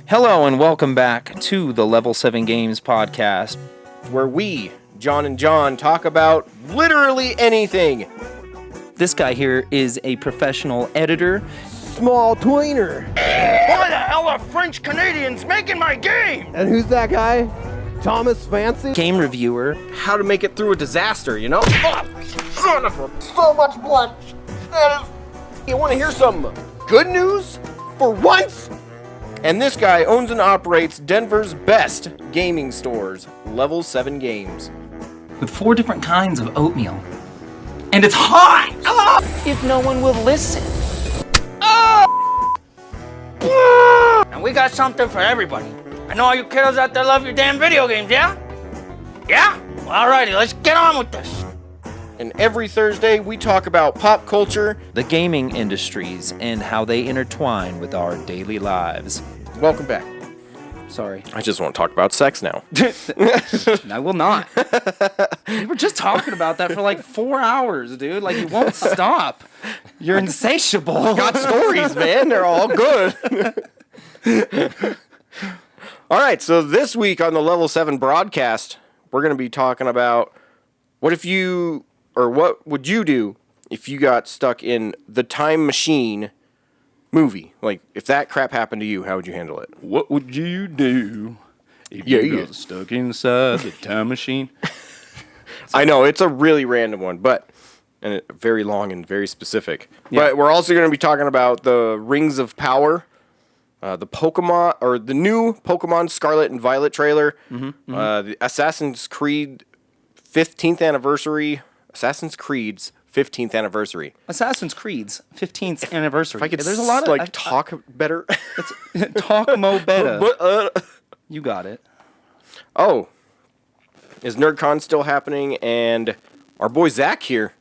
Hello and welcome back to the Level 7 Games podcast. Where we, John and John, talk about literally anything. This guy here is a professional editor. Small tweener. Why the hell are French Canadians making my game? And who's that guy? Thomas Fancy? Game reviewer. How to make it through a disaster, you know? Oh, son of a... So much blood. That is... You want to hear some good news? For once? And this guy owns and operates Denver's best gaming stores, Level 7 Games. With 4 different kinds of oatmeal. And it's hot! Oh! If no one will listen. Oh! And we got something for everybody. I know all you kiddos out there love your damn video games, yeah? Yeah? Well, alrighty, let's get on with this. And every Thursday, we talk about pop culture, The gaming industries, and how they intertwine with our daily lives. Welcome back. Sorry. I just want to talk about sex now. I will not. We were just talking about that for like 4 hours, dude. Like, you won't stop. You're insatiable. Got stories, man. They're all good. All right, so this week on the Level 7 broadcast, we're going to be talking about what would you do if you got stuck in the time machine movie? Like, if that crap happened to you, how would you handle it? What would you do if you got stuck inside the time machine? I know, it's a really random one, and very long and very specific. Yeah. But we're also going to be talking about the Rings of Power, the Pokemon, or the new Pokemon Scarlet and Violet trailer, the Assassin's Creed's 15th anniversary. Assassin's Creed's 15th anniversary. If I could There's a lot of talk better. talk mo better. You got it. Oh, is NerdCon still happening? And our boy Zach here.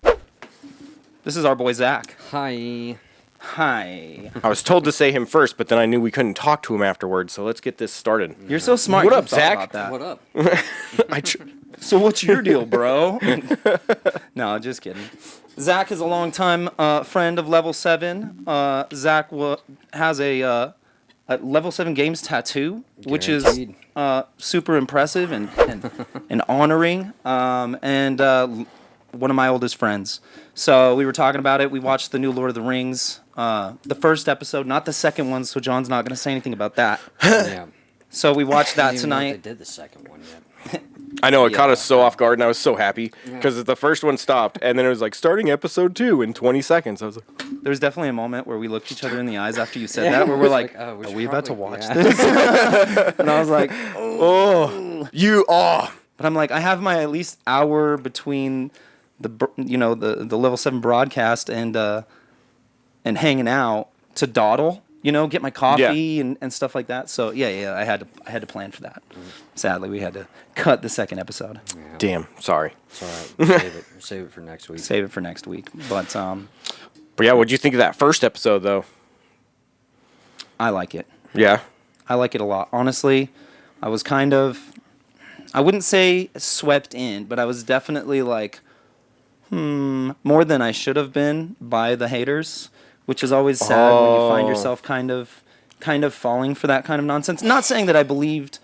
This is our boy Zach. Hi. Hi. I was told to say him first, but then I knew we couldn't talk to him afterwards. So let's get this started. You're so smart. What You up, thought Zach? about that. What up? So what's your deal, bro? No, just kidding. Zach is a longtime friend of Level 7. Zach has a Level 7 Games tattoo, which is super impressive and honoring, and one of my oldest friends. So we were talking about it. We watched the new Lord of the Rings, the first episode, not the second one, so John's not going to say anything about that. Yeah. So we watched that I didn't even know tonight. if they did the second one yet. I know, it caught us so off guard, and I was so happy, because the first one stopped, and then it was like, starting episode 2 in 20 seconds. I was like... There was definitely a moment where we looked each other in the eyes after you said that, where we're like, oh, are we about to watch probably- this? And I was like, But I'm like, I have my at least hour between the Level 7 broadcast and hanging out to dawdle, get my coffee and stuff like that. So yeah, I had to plan for that. Sadly, we had to cut the second episode. Yeah. Damn, sorry. It's all right. Save it for next week. Save it for next week. But yeah, what'd you think of that first episode, though? I like it. Yeah? I like it a lot. Honestly, I was kind of, I wouldn't say swept in, but I was definitely like, more than I should have been by the haters, which is always sad when you find yourself kind of falling for that kind of nonsense. Not saying that I believed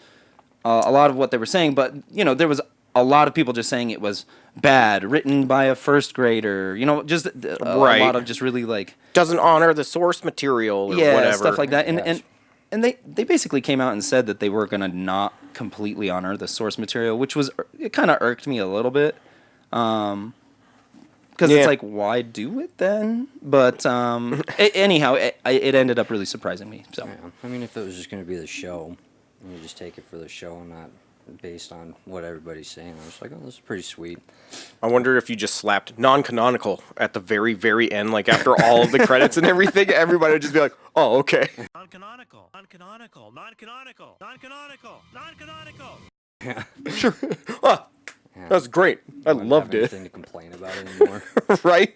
a lot of what they were saying, but, there was a lot of people just saying it was bad, written by a first grader, just a lot of just really like... Doesn't honor the source material or whatever. Stuff like that. And they basically came out and said that they were going to not completely honor the source material, which it kind of irked me a little bit. Because it's like, why do it then? But anyhow, it ended up really surprising me. So Yeah. I mean, if it was just going to be the show, and you just take it for the show and not based on what everybody's saying, I was like, oh, this is pretty sweet. I wonder if you just slapped non-canonical at the very, very end, like after all of the credits and everything, everybody would just be like, oh, okay. Non-canonical. Yeah. Sure. That was great. I loved it. Anything to complain about anymore. Right?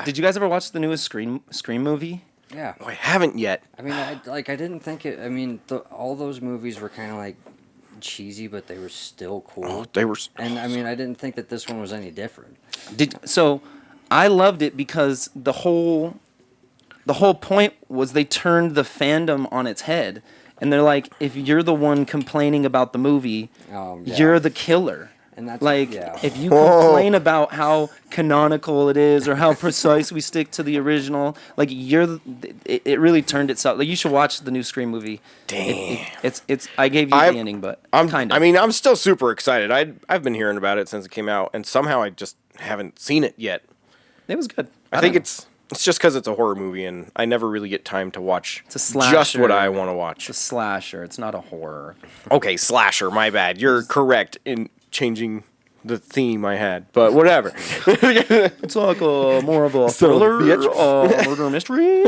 did you guys ever watch the newest Scream movie? Yeah. Oh, I haven't yet. I mean, I didn't think it. I mean, all those movies were kind of like cheesy, but they were still cool. Oh, they were... And I mean, I didn't think that this one was any different. So I loved it because the whole the whole point was they turned the fandom on its head, and they're like, if you're the one complaining about the movie, Yeah. you're the killer. And that's Like, yeah. if you complain about how canonical it is or how precise we stick to the original, like, it really turned itself. Like, you should watch the new Scream movie. Damn. It's. I gave you the ending, but kind of. I mean, I'm still super excited. I've been hearing about it since it came out, and somehow I just haven't seen it yet. it was good. I think don't it's just because it's a horror movie, and I never really get time to watch It's a slasher. just what I want to watch. It's a slasher. It's not a horror. Okay, slasher. My bad. You're correct in changing the theme I had, but whatever. It's like more of a thriller, murder mystery.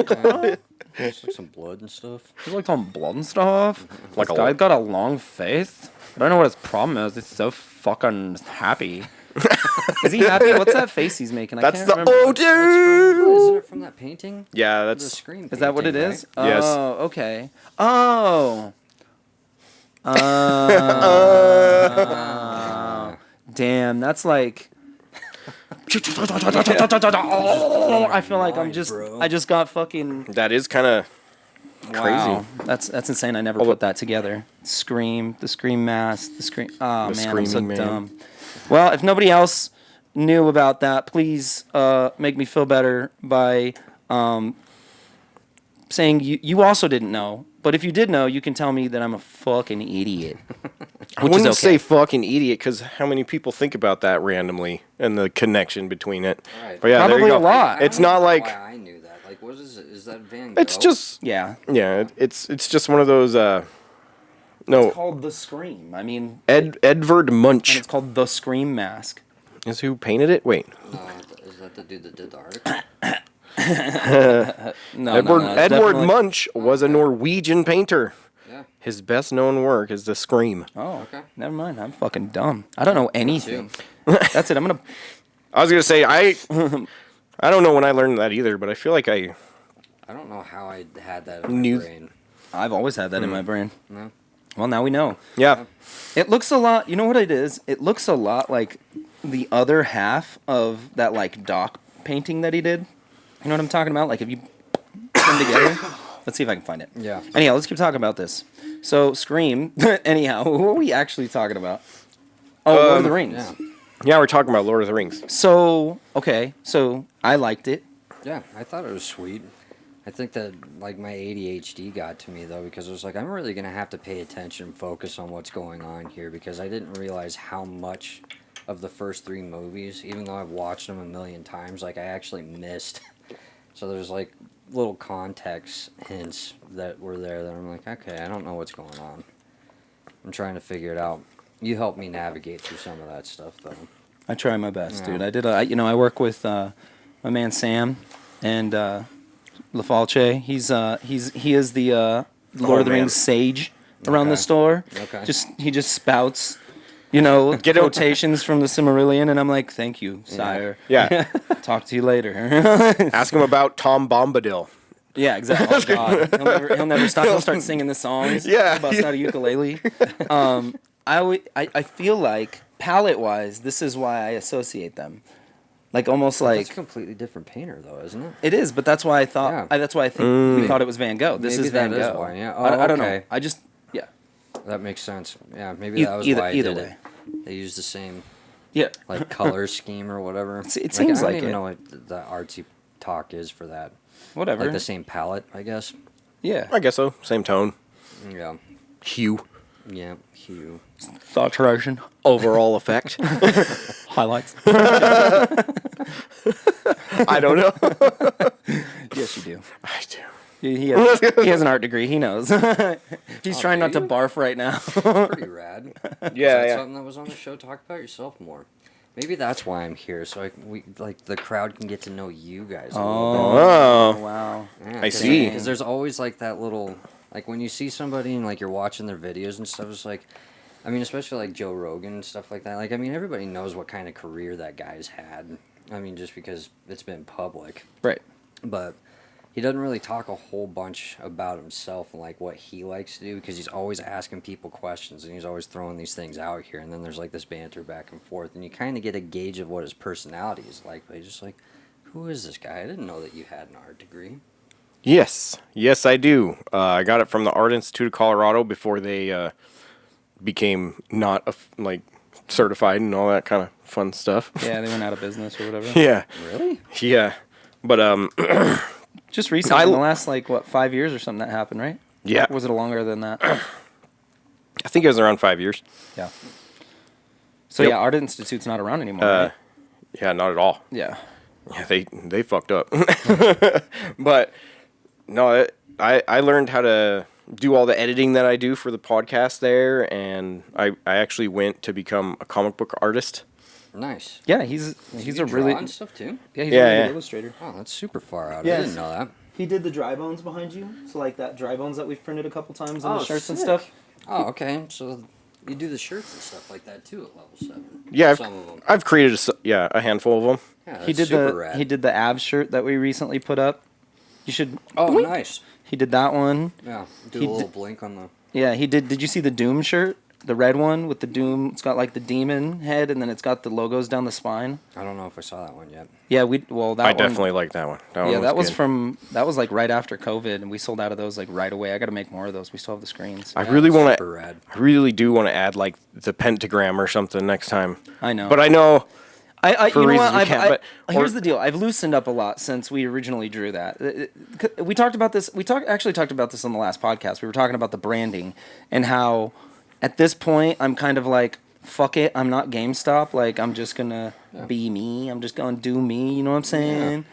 Just like some blood and stuff. He's like on blood and stuff. Like This a- guy got a long face. I don't know what his problem is. He's so fucking happy. Is he happy? What's that face he's making? I That's can't the remember. oh dude. Isn't it from that painting? Yeah, The that's Scream. Is that what it painting, is? right? Yes. Oh, okay. Oh. Damn, that's like. I feel like I'm Mind, just. bro. I just got fucking. that is kind of Wow. That's insane. I never put that together. Scream, the Scream mask, the Scream. Oh The man, I'm so Screaming Man. dumb. Well, if nobody else knew about that, please make me feel better by saying you also didn't know. But if you did know, you can tell me that I'm a fucking idiot. I Which is wouldn't okay. say fucking idiot because how many people think about that randomly and the connection between it? Right. But yeah, there Probably you a go. lot. It's I don't not know like why I knew that. Like, what is it? Is that Van Gogh? it's just Yeah. it's just one of those no It's called the Scream. I mean, Edvard and Munch it's called the Scream mask. is who painted it. Wait, No, is that the dude that did the article? No, Edward no, it's Edward definitely- Munch was a Norwegian painter. Yeah. His best known work is The Scream. Oh, Okay. Never mind. I'm fucking dumb. I don't know anything. That's it. I'm gonna. I was gonna say I don't know when I learned that either, but I feel like I I don't know how I had that in Knew- my brain. I've always had that in my brain. No. Well, now we know. yeah. It looks a lot. You know what it is? It looks a lot like the other half of that like dock painting that he did. You know what I'm talking about? Like if you put them together. Let's see if I can find it. Yeah. Anyhow, let's keep talking about this. So Scream. Anyhow, what are we actually talking about? Oh, Lord of the Rings. Yeah. Yeah, we're talking about Lord of the Rings. So okay. So I liked it. Yeah, I thought it was sweet. I think that like my ADHD got to me though because it was like I'm really gonna have to pay attention and focus on what's going on here because I didn't realize how much of the first three movies, even though I've watched them a million times, like I actually missed. So there's like little context hints that were there that I'm like, okay, I don't know what's going on. I'm trying to figure it out. You helped me navigate through some of that stuff though. I try my best, Yeah. dude. I did. I work with my man Sam and LaFalce. He is the Lord of the man. Rings sage around the Okay. store. Okay. He just spouts, you know, Get it- quotations from the Silmarillion, and I'm like, thank you, sire. Yeah. Talk to you later. Ask him about Tom Bombadil. Yeah, exactly. Oh, God. He'll never stop. He'll start singing the songs. Yeah. He'll bust out a ukulele. I feel like palette-wise, this is why I associate them. Like almost That's like a completely different painter though, isn't it? it is, but that's why I thought. Yeah. That's why I think we thought it was Van Gogh. This Maybe is Van that is Gogh. why, yeah. I don't know. okay. I just yeah. That makes sense. Yeah, maybe that was Either why I either did way. it. They used the same Yeah. like color scheme or whatever. It seems I like don't even it. know what the artsy talk is for that. Whatever. Like the same palette, I guess. Yeah. I guess so. Same tone. Yeah. Hue. Yeah. Hue. Saturation. Overall effect. Highlights. I don't know. Yes, you do. I do. He has an art degree. He knows. He's Oh, trying do not to you? barf right now. Pretty rad. Is Yeah, that yeah. something that was on the show? Talk about yourself more. Maybe that's why I'm here, so we like the crowd can get to know you guys a little bit. Oh. Wow. Yeah, I see. Because there's always like that little, like when you see somebody and like you're watching their videos and stuff, it's like, I mean, especially like Joe Rogan and stuff like that. Like, I mean, everybody knows what kind of career that guy's had. I mean, just because it's been public. Right. But he doesn't really talk a whole bunch about himself and like what he likes to do because he's always asking people questions and he's always throwing these things out here. And then there's like this banter back and forth, and you kind of get a gauge of what his personality is like. But he's just like, who is this guy? I didn't know that you had an art degree. Yes, I do. I got it from the Art Institute of Colorado before they became not certified and all that kind of fun stuff. Yeah, they went out of business or whatever. Yeah, Really? yeah. But Just recently, in the last 5 years or something, that happened, right? Yeah. Or was it longer than that? I think it was around 5 years. Yeah. So Yep. yeah, Art Institute's not around anymore. Right? Yeah, not at all. Yeah. Yeah, they fucked up. But no, I learned how to do all the editing that I do for the podcast there, and I actually went to become a comic book artist. Nice. Yeah, he's You a draw really and stuff too. yeah he's Yeah, a really yeah. good illustrator. Oh, that's super far out. I Yes. didn't know that. He did the dry bones behind you, so like that dry bones that we've printed a couple times on Oh, the shirts and sick. stuff. Oh, okay. So you do the shirts and stuff like that too at level 7. Yeah, Some of them. I've created a handful of them. Yeah, He that's did super the rad. he did the abs shirt that we recently put up. You should. Oh, Boink. nice. He did that one. Yeah, do He a little d- blink on the. Yeah, he did. Did you see the Doom shirt? The red one with the Doom. It's got like the demon head, and then it's got the logos down the spine. I don't know if I saw that one yet. Yeah, that I one, definitely like that one. Yeah, that was good. that was like right after COVID, and we sold out of those like right away. I got to make more of those. We still have the screens. I Yeah, really it's want super to. rad. I really do want to add like the pentagram or something next time. I know. But I know. I for you know reasons what? we can't, Here's or- the deal. I've loosened up a lot since we originally drew that. We talked about this. Actually talked about this on the last podcast. We were talking about the branding and how, at this point, I'm kind of like, fuck it. I'm not GameStop. Like I'm just gonna be me. I'm just gonna do me. You know what I'm saying?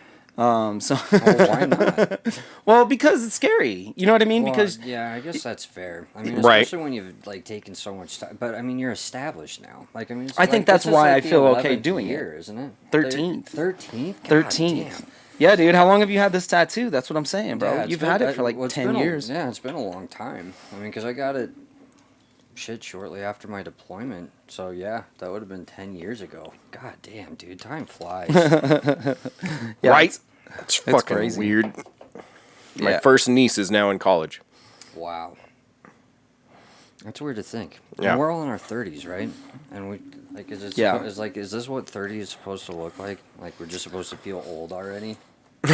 So Oh, why not? well, because it's scary. You know what I mean? Well, Because yeah, I guess that's fair. I mean, Right. especially when you've like taken so much time. But I mean, you're established now. Like I mean, it's I think like, that's this is, why like, I the feel okay 11th doing it. year, isn't it? 13th. 13th. 13th. Yeah, dude. How long have you had this tattoo? That's what I'm saying, bro. Yeah, it's You've been- had it for like well, it's 10 been years. Yeah, it's been a long time. I mean, because I got it shortly after my deployment. So yeah, that would have been 10 years ago. God damn, dude, time flies. Yeah, Right? It's fucking crazy. weird. My Yeah. first niece is now in college. Wow. That's weird to think. Yeah. And we're all in our 30s, right? And we like is it Yeah. is this what 30 is supposed to look like? Like we're just supposed to feel old already?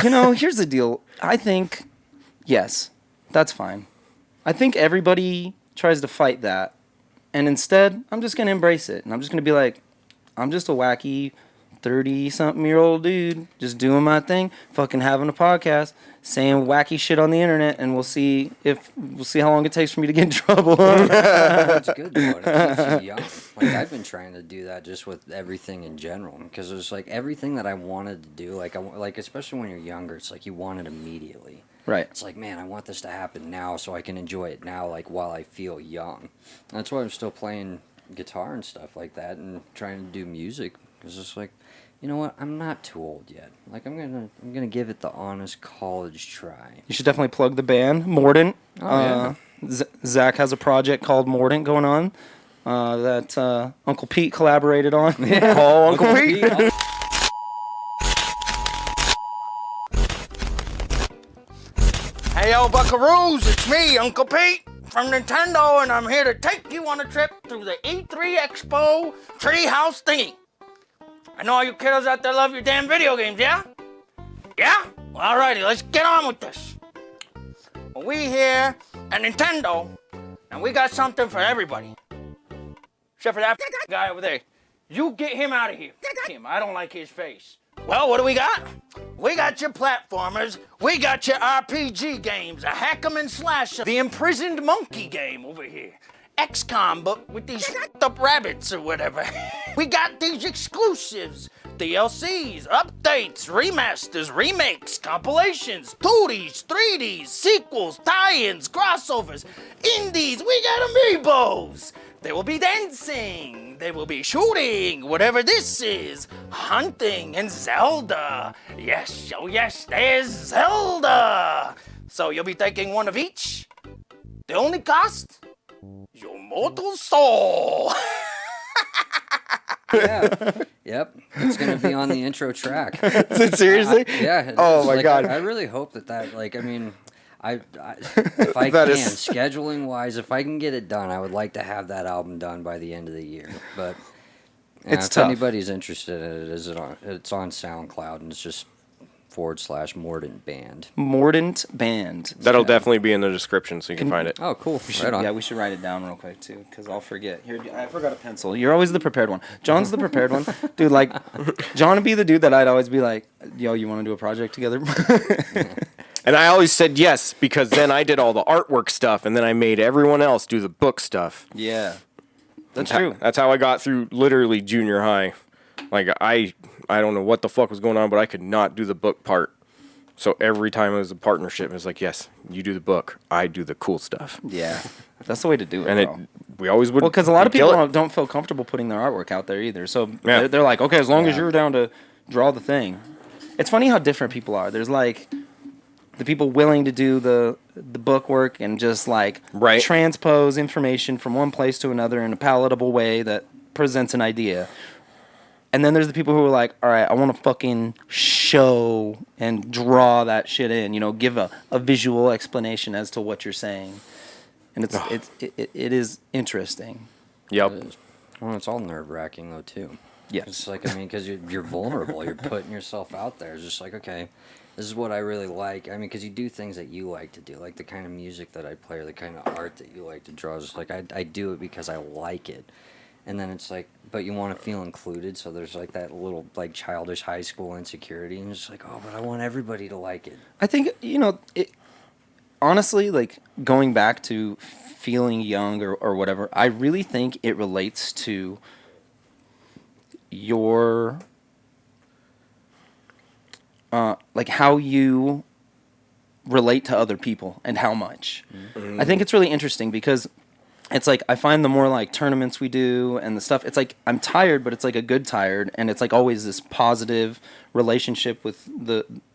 You know, here's the deal. I think, yes, that's fine. I think everybody tries to fight that. And instead, I'm just going to embrace it. And I'm just going to be like, I'm just a wacky 30-something-year-old dude just doing my thing, fucking having a podcast, saying wacky shit on the internet, and we'll see how long it takes for me to get in trouble. That's good though. It keeps you young. Like I've been trying to do that just with everything in general because it's like everything that I wanted to do, like especially when you're younger, it's like you want it immediately. Right. It's like, man, I want this to happen now so I can enjoy it now, like while I feel young. That's why I'm still playing guitar and stuff like that and trying to do music because it's like, you know what? I'm not too old yet. Like I'm gonna give it the honest college try. You should definitely plug the band, Mordant. Oh, Zach has a project called Mordant going on that Uncle Pete collaborated on. Oh, Uncle Pete. Hey, yo, buckaroos, it's me, Uncle Pete from Nintendo, and I'm here to take you on a trip through the E3 Expo treehouse thingy. I know all you kiddos out there love your damn video games, yeah? Yeah? Well, alrighty, let's get on with this. Well, we here at Nintendo, and we got something for everybody. Except for that guy over there. You get him out of here. Him. I don't like his face. Well, what do we got? We got your platformers. We got your RPG games. A hack 'em and slash 'em. The imprisoned monkey game over here. XCOM, but with these up rabbits or whatever. We got these exclusives. DLCs, updates, remasters, remakes, compilations, 2Ds, 3Ds, sequels, tie-ins, crossovers, indies. We got amiibos. There will be dancing, there will be shooting, whatever this is, hunting, and Zelda. Yes, oh yes, there's Zelda. So you'll be taking one of each. The only cost? Your mortal soul. Yeah. Yep. It's gonna be on the intro track. Is it seriously? Yeah. it Oh is. my Like, God. I really hope that like I mean, if I That can is- scheduling wise, if I can get it done, I would like to have that album done by the end of the year. But It's if tough. anybody's interested in it, it's on SoundCloud and it's just facebook.com/Mordant Band. Mordant Band. That'll definitely be in the description so you can find it. Oh, cool. We should, Right on. yeah, we should write it down real quick too, because I'll forget. Here, I forgot a pencil. You're always the prepared one. John's the prepared one, dude. Like, John would be the dude that I'd always be like, "Yo, you want to do a project together?" And I always said yes because then I did all the artwork stuff and then I made everyone else do the book stuff. Yeah, that's true. That's how I got through literally junior high. Like I don't know what the fuck was going on, but I could not do the book part. So every time it was a partnership, it was like, yes, you do the book, I do the cool stuff. Yeah, that's the way to do it. And we always would. Well, because a lot of people kill it. don't feel comfortable putting their artwork out there either. So Yeah. they're like, okay, as long as you're down to draw the thing. It's funny how different people are. There's like the people willing to do the book work and just like Right. transpose information from one place to another in a palatable way that presents an idea. And then there's the people who are like, all right, I want to fucking show and draw that shit in, give a visual explanation as to what you're saying. And it is interesting. Yep. Well, it's all nerve-wracking, though, too. Yeah. It's like, I mean, because you're vulnerable. You're putting yourself out there. It's just like, okay, this is what I really like. I mean, because you do things that you like to do, like the kind of music that I play or the kind of art that you like to draw. It's just like, I do it because I like it. And then it's like, but you want to feel included, so there's like that little like childish high school insecurity, and it's just like, oh, but I want everybody to like it. I think, it honestly, like going back to feeling young or whatever, I really think it relates to your like how you relate to other people and how much. I think it's really interesting because it's like I find the more like tournaments we do and the stuff, it's like I'm tired, but it's like a good tired, and it's like always this positive relationship with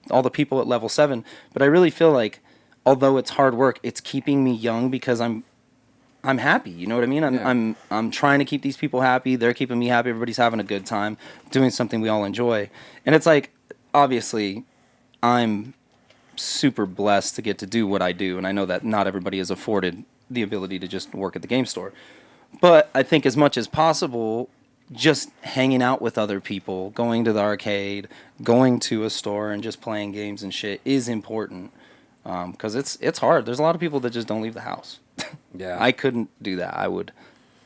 all the people at level 7. But I really feel like although it's hard work, it's keeping me young because I'm happy. You know what I mean? I'm trying to keep these people happy. They're keeping me happy. Everybody's having a good time, doing something we all enjoy. And it's like obviously I'm super blessed to get to do what I do, and I know that not everybody is afforded the ability to just work at the game store. But I think as much as possible, just hanging out with other people, going to the arcade, going to a store and just playing games and shit is important. Because it's hard. There's a lot of people that just don't leave the house. Yeah. I couldn't do that. I would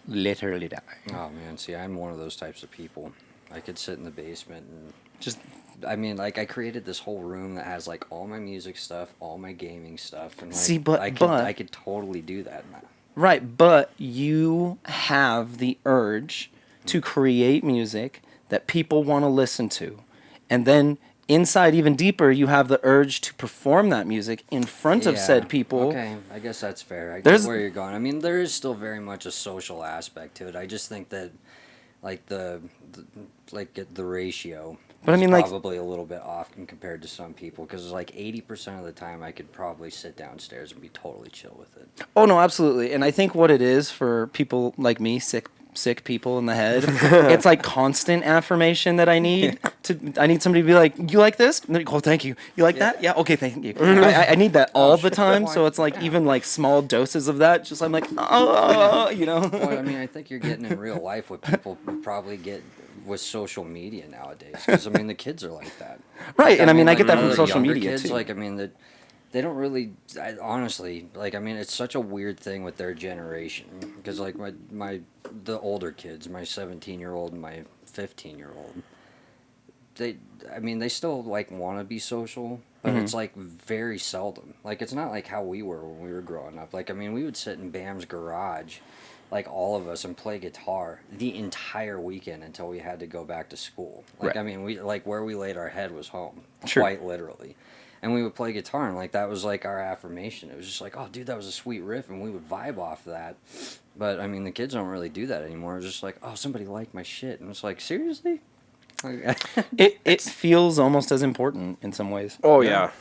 literally die. Oh man, see, I'm one of those types of people. I could sit in the basement and Just I mean, like I created this whole room that has like all my music stuff, all my gaming stuff, and like, See, but- I could totally do that now. right, but you have the urge to create music that people want to listen to. And then inside even deeper, you have the urge to perform that music in front of said people. Okay, I guess that's fair. I There's- get where you're going. I mean, there is still very much a social aspect to it. I just think that, like the ratio. But I is mean, like- probably a little bit off compared to some people because like 80% of the time I could probably sit downstairs and be totally chill with it. Oh no, absolutely. And I think what it is for people like me, sick people in the head, it's like constant affirmation that I need. I need somebody to be like, "You like this?" And they're like, "Oh, thank you. You like that? Yeah. Okay, thank you." I need that all the time. So it's like even like small doses of that. Just I'm like, oh, Well, I mean, I think you're getting in real life what people probably get with social media nowadays. Because I mean, the kids are like that. Right, and I mean, I like, get that none from of the social younger media kids, too. Like, I mean, that they don't really. Honestly, like, I mean, it's such a weird thing with their generation. Because like the older kids, my 17-year-old and my 15-year-old, they still like want to be social, but it's like very seldom. Like, it's not like how we were when we were growing up. Like, I mean, we would sit in Bam's garage, like all of us, and play guitar the entire weekend until we had to go back to school. Like, Right. I mean, we like where we laid our head was home, Sure. quite literally. And we would play guitar, and like that was like our affirmation. It was just like, oh, dude, that was a sweet riff, and we would vibe off that. But I mean, the kids don't really do that anymore. It's just like, oh, somebody liked my shit, and it's like, seriously? It feels almost as important in some ways. Oh yeah,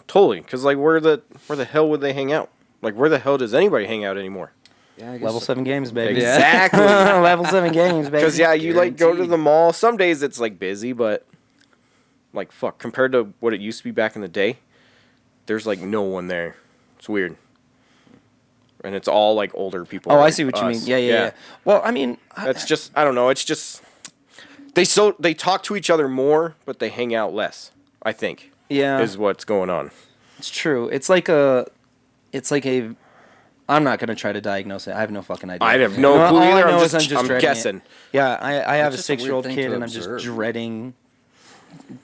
totally. Because like, where the hell would they hang out? Like, where the hell does anybody hang out anymore? Yeah, I guess Level 7 games, baby. Exactly. Level 7 games, baby. Because yeah, you like go to Guaranteed. the mall. Some days it's like busy, but like fuck, compared to what it used to be back in the day, there's like no one there. It's weird. And it's all like older people. Oh, I like see what you us. mean. Yeah. Well, I mean, That's just I don't know. It's just they talk to each other more, but they hang out less. I think. Yeah. is what's going on. It's true. It's like a. I'm not gonna try to diagnose it. I have no fucking idea. I have no All clue I either. know I'm is just I'm dreading it. guessing. Yeah, I have a It's just a weird 6-year-old thing kid, to and I'm just observe. dreading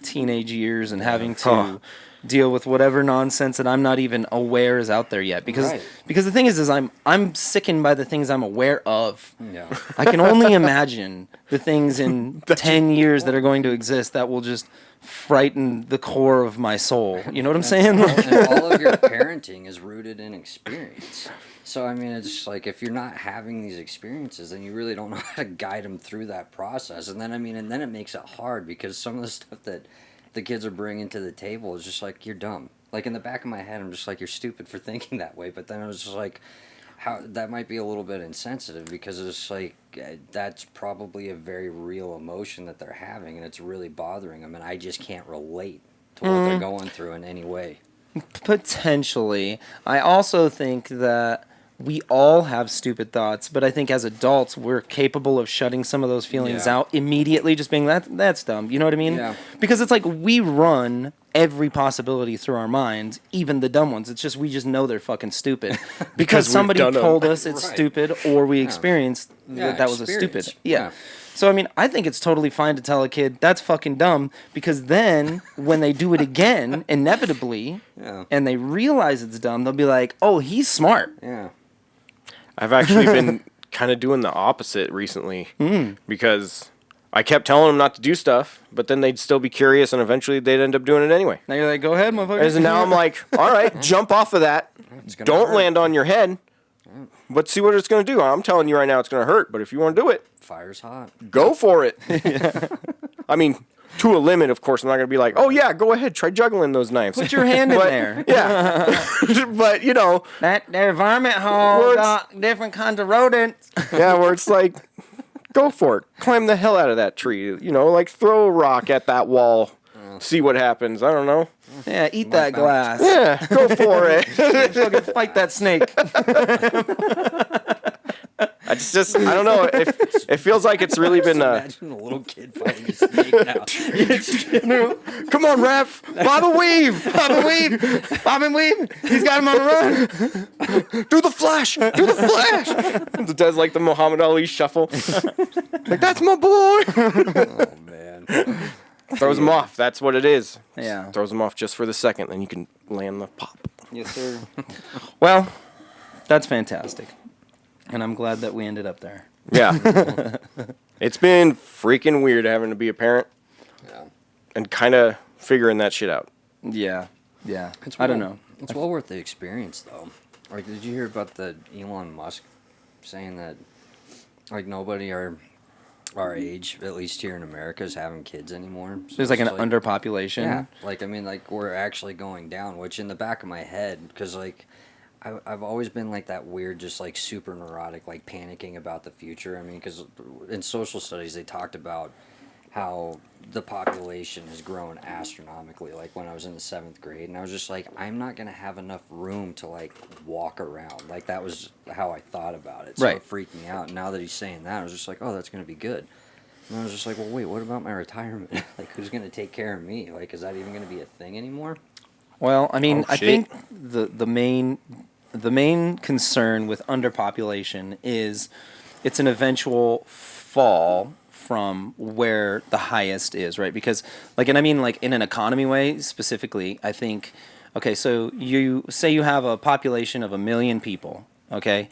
teenage years and having to Huh. deal with whatever nonsense that I'm not even aware is out there yet. Because Right. because the thing is I'm sickened by the things I'm aware of. Yeah. I can only imagine the things in 10 years that are going to exist that will just frighten the core of my soul. You know what I'm saying? And all of your parenting is rooted in experience. So, I mean, it's just like if you're not having these experiences, then you really don't know how to guide them through that process. And then, and then it makes it hard because some of the stuff that the kids are bringing to the table is just like, you're dumb. Like, in the back of my head, I'm just like, you're stupid for thinking that way. But then I was just like, how that might be a little bit insensitive because it's like that's probably a very real emotion that they're having and it's really bothering them and I just can't relate to what they're going through in any way. Potentially. I also think that we all have stupid thoughts, but I think as adults we're capable of shutting some of those feelings Yeah. out immediately, just being that's dumb. You know what I mean? Yeah. Because it's like we run every possibility through our minds, even the dumb ones. It's just we just know they're fucking stupid because we've somebody done 'em. told us it's Right. stupid or we experienced Yeah, that was a experience. stupid. Yeah. Yeah. So I mean, I think it's totally fine to tell a kid that's fucking dumb because then when they do it again, inevitably, Yeah. and they realize it's dumb, they'll be like, "Oh, he's smart." Yeah. I've actually been kind of doing the opposite recently because I kept telling them not to do stuff, but then they'd still be curious and eventually they'd end up doing it anyway. Now you're like, "Go ahead, motherfucker." And now I'm like, all right, jump off of that. It's gonna Don't hurt. land on your head. But see what it's going to do. I'm telling you right now it's going to hurt, but if you want to do it, Fire's hot. go for it. I mean, to a limit, of course. I'm not going to be like, oh, yeah, go ahead. Try juggling those knives. Put your hand in But- there. Yeah. But, you know, That their varmint hole Words. got different kinds of rodents. yeah, where it's like, go for it. Climb the hell out of that tree. You know, like throw a rock at that wall. See what happens. I don't know. Yeah, eat that glass. Yeah, go for it. Fucking fight that snake. I just I don't know. It feels like it's really been. Imagine a little kid fighting a snake now. Come on, ref. Bob and weave. Bob and weave. Bob and weave. He's got him on the run. Do the flash. Do the flash. It does like the Muhammad Ali shuffle. Like, that's my boy. Oh, man. Throws him off. That's what it is. Yeah. Throws him off just for the second. Then you can land the pop. Yes, sir. Well, that's fantastic. And I'm glad that we ended up there. Yeah. It's been freaking weird having to be a parent Yeah. and kind of figuring that shit out. Yeah. Yeah. It's I don't well- know. It's well worth the experience, though. Like, did you hear about the Elon Musk saying that, like, nobody our age, at least here in America, is having kids anymore? So There's like an it's underpopulation. Yeah, like, I mean, like, we're actually going down, which in the back of my head, because, like, I've always been, like, that weird, just, like, super neurotic, like, panicking about the future. I mean, because in social studies, they talked about how the population has grown astronomically, like, when I was in the 7th grade, and I was just like, I'm not going to have enough room to, like, walk around. Like, that was how I thought about it. So Right. it freaked me out. And now that he's saying that, I was just like, oh, that's going to be good. And I was just like, well, wait, what about my retirement? Like, who's going to take care of me? Like, is that even going to be a thing anymore? Well, I mean, Oh, I shit. think the main concern with underpopulation is it's an eventual fall from where the highest is, right? Because, like, and I mean, like, in an economy way specifically, I think, okay, so you say you have a population of 1 million people, okay,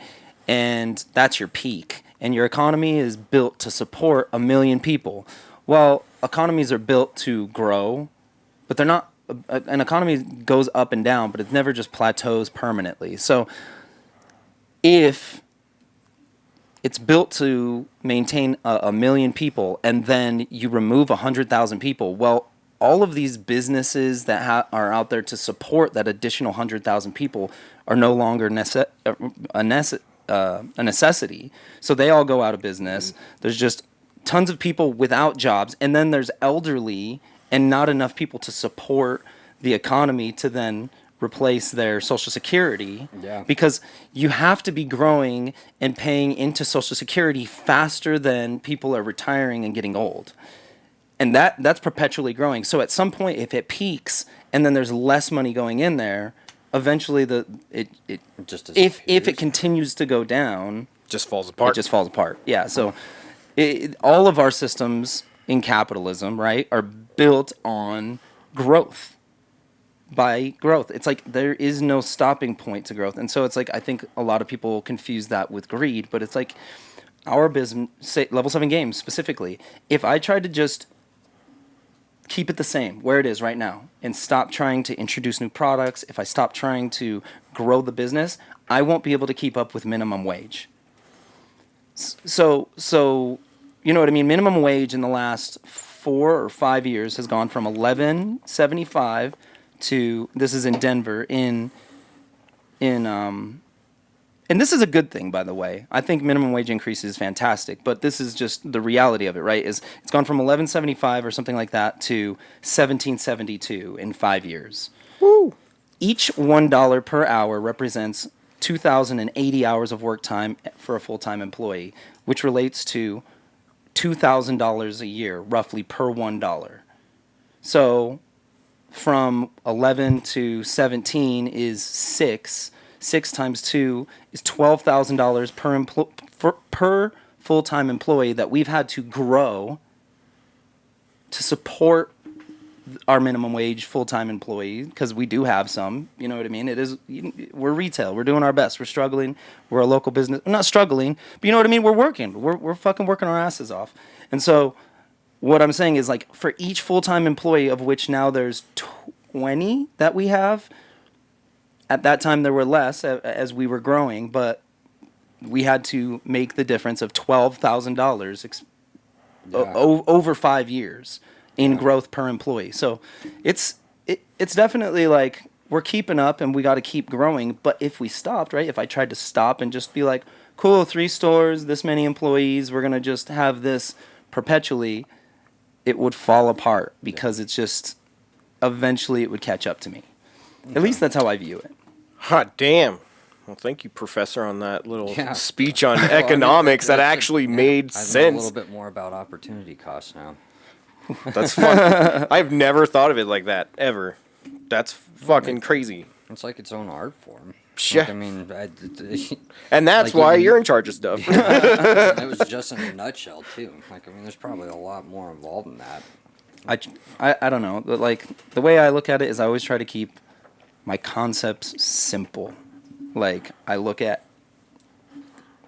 and that's your peak, and your economy is built to support 1 million people. Well, economies are built to grow, but they're not. An economy goes up and down, but it never just plateaus permanently. So if it's built to maintain 1 million people and then you remove 100,000 people, well, all of these businesses that are out there to support that additional 100,000 people are no longer a necessity. So they all go out of business. There's just tons of people without jobs, and then there's elderly and not enough people to support the economy to then replace their Social Security. Yeah. Because you have to be growing and paying into Social Security faster than people are retiring and getting old. and that's perpetually growing. So at some point, if it peaks and then there's less money going in there, eventually it Just if it disappears. continues to go down, Just falls apart. it just falls apart. Yeah. So all of our systems in capitalism, right, are built on growth. By growth, it's like there is no stopping point to growth, and so it's like I think a lot of people confuse that with greed, but it's like our business, say level 7 games specifically. If I tried to just keep it the same where it is right now and stop trying to introduce new products, if I stop trying to grow the business, I won't be able to keep up with minimum wage. So you know what I mean? Minimum wage in the last 4 or 5 years has gone from 11.75 to, this is in Denver, and this is a good thing, by the way. I think minimum wage increase is fantastic, but this is just the reality of it, right? Is it's gone from 11.75 or something like that to 17.72 in 5 years. Woo. Each $1 per hour represents 2,080 hours of work time for a full-time employee, which relates to $2,000 a year, roughly per $1. So from 11 to 17 is 6. 6 times 2 is $12,000 per full-time employee that we've had to grow to support our minimum wage full-time employee, because we do have some, you know what I mean? We're retail. We're doing our best. We're struggling. We're a local business. We're not struggling, but you know what I mean? We're working. We're fucking working our asses off. And so what I'm saying is, like, for each full-time employee, of which now there's 20 that we have, at that time there were less as we were growing, but we had to make the difference of $12,000 over 5 years in growth per employee. So it's definitely like we're keeping up and we got to keep growing. But if we stopped, right? If I tried to stop and just be like, cool, 3 stores, this many employees, we're going to just have this perpetually, it would fall apart because it's just, eventually it would catch up to me. At least that's how I view it. Hot damn. Well, thank you, Professor, on that little Yeah. speech on economics that actually made I know a sense. little bit more about opportunity costs now. That's fun. I've never thought of it like that, ever. That's fucking crazy. It's like its own art form. Yeah. Like, I mean, And that's like why even- you're in charge of stuff. and it was just in a nutshell too. Like, I mean, there's probably a lot more involved in that. I don't know. But, like, the way I look at it is I always try to keep my concepts simple. Like, I look at,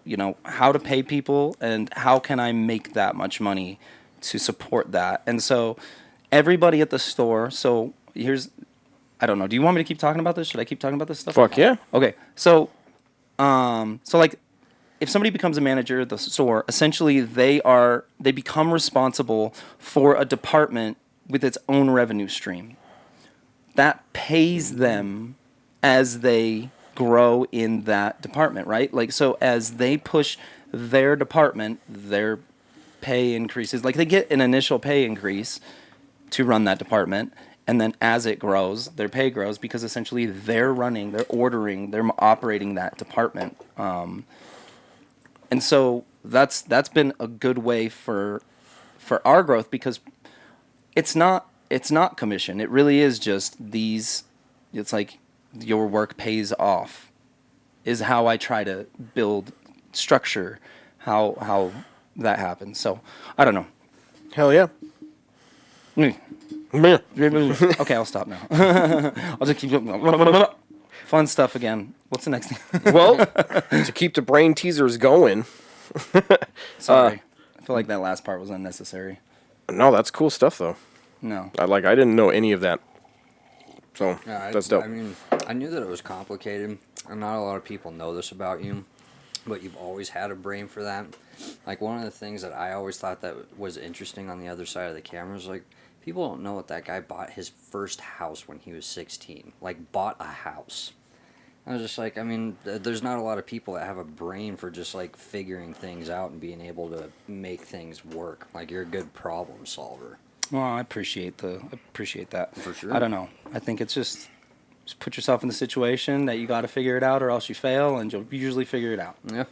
you know, how to pay people and how can I make that much money to support that. And so everybody at the store, so here's, I don't know, do you want me to keep talking about this? Should I keep talking about this stuff? Fuck yeah. Okay. So like, if somebody becomes a manager at the store, essentially they become responsible for a department with its own revenue stream. That pays them as they grow in that department, right? Like, so as they push their department, their pay increases. Like, they get an initial pay increase to run that department, and then as it grows, their pay grows because essentially they're ordering, they're operating that department. And so that's been a good way for our growth, because it's not commission. It really is just these. It's like your work pays off, is how I try to build structure, how that happens. So I don't know. Hell yeah. Okay, I'll stop now. I'll just keep fun stuff again. What's the next thing? Well, to keep the brain teasers going. Sorry, I feel like that last part was unnecessary. No, that's cool stuff though. No. I didn't know any of that. So Yeah, that's dope. I mean, I knew that it was complicated, and not a lot of people know this about you, but you've always had a brain for that. Like, one of the things that I always thought that was interesting on the other side of the camera is, like, people don't know that guy bought his first house when he was 16. Like, bought a house. I was just like, I mean, there's not a lot of people that have a brain for just, like, figuring things out and being able to make things work. Like, you're a good problem solver. Well, I appreciate that. For sure. I don't know. I think it's just put yourself in the situation that you got to figure it out, or else you fail, and you'll usually figure it out. Yeah.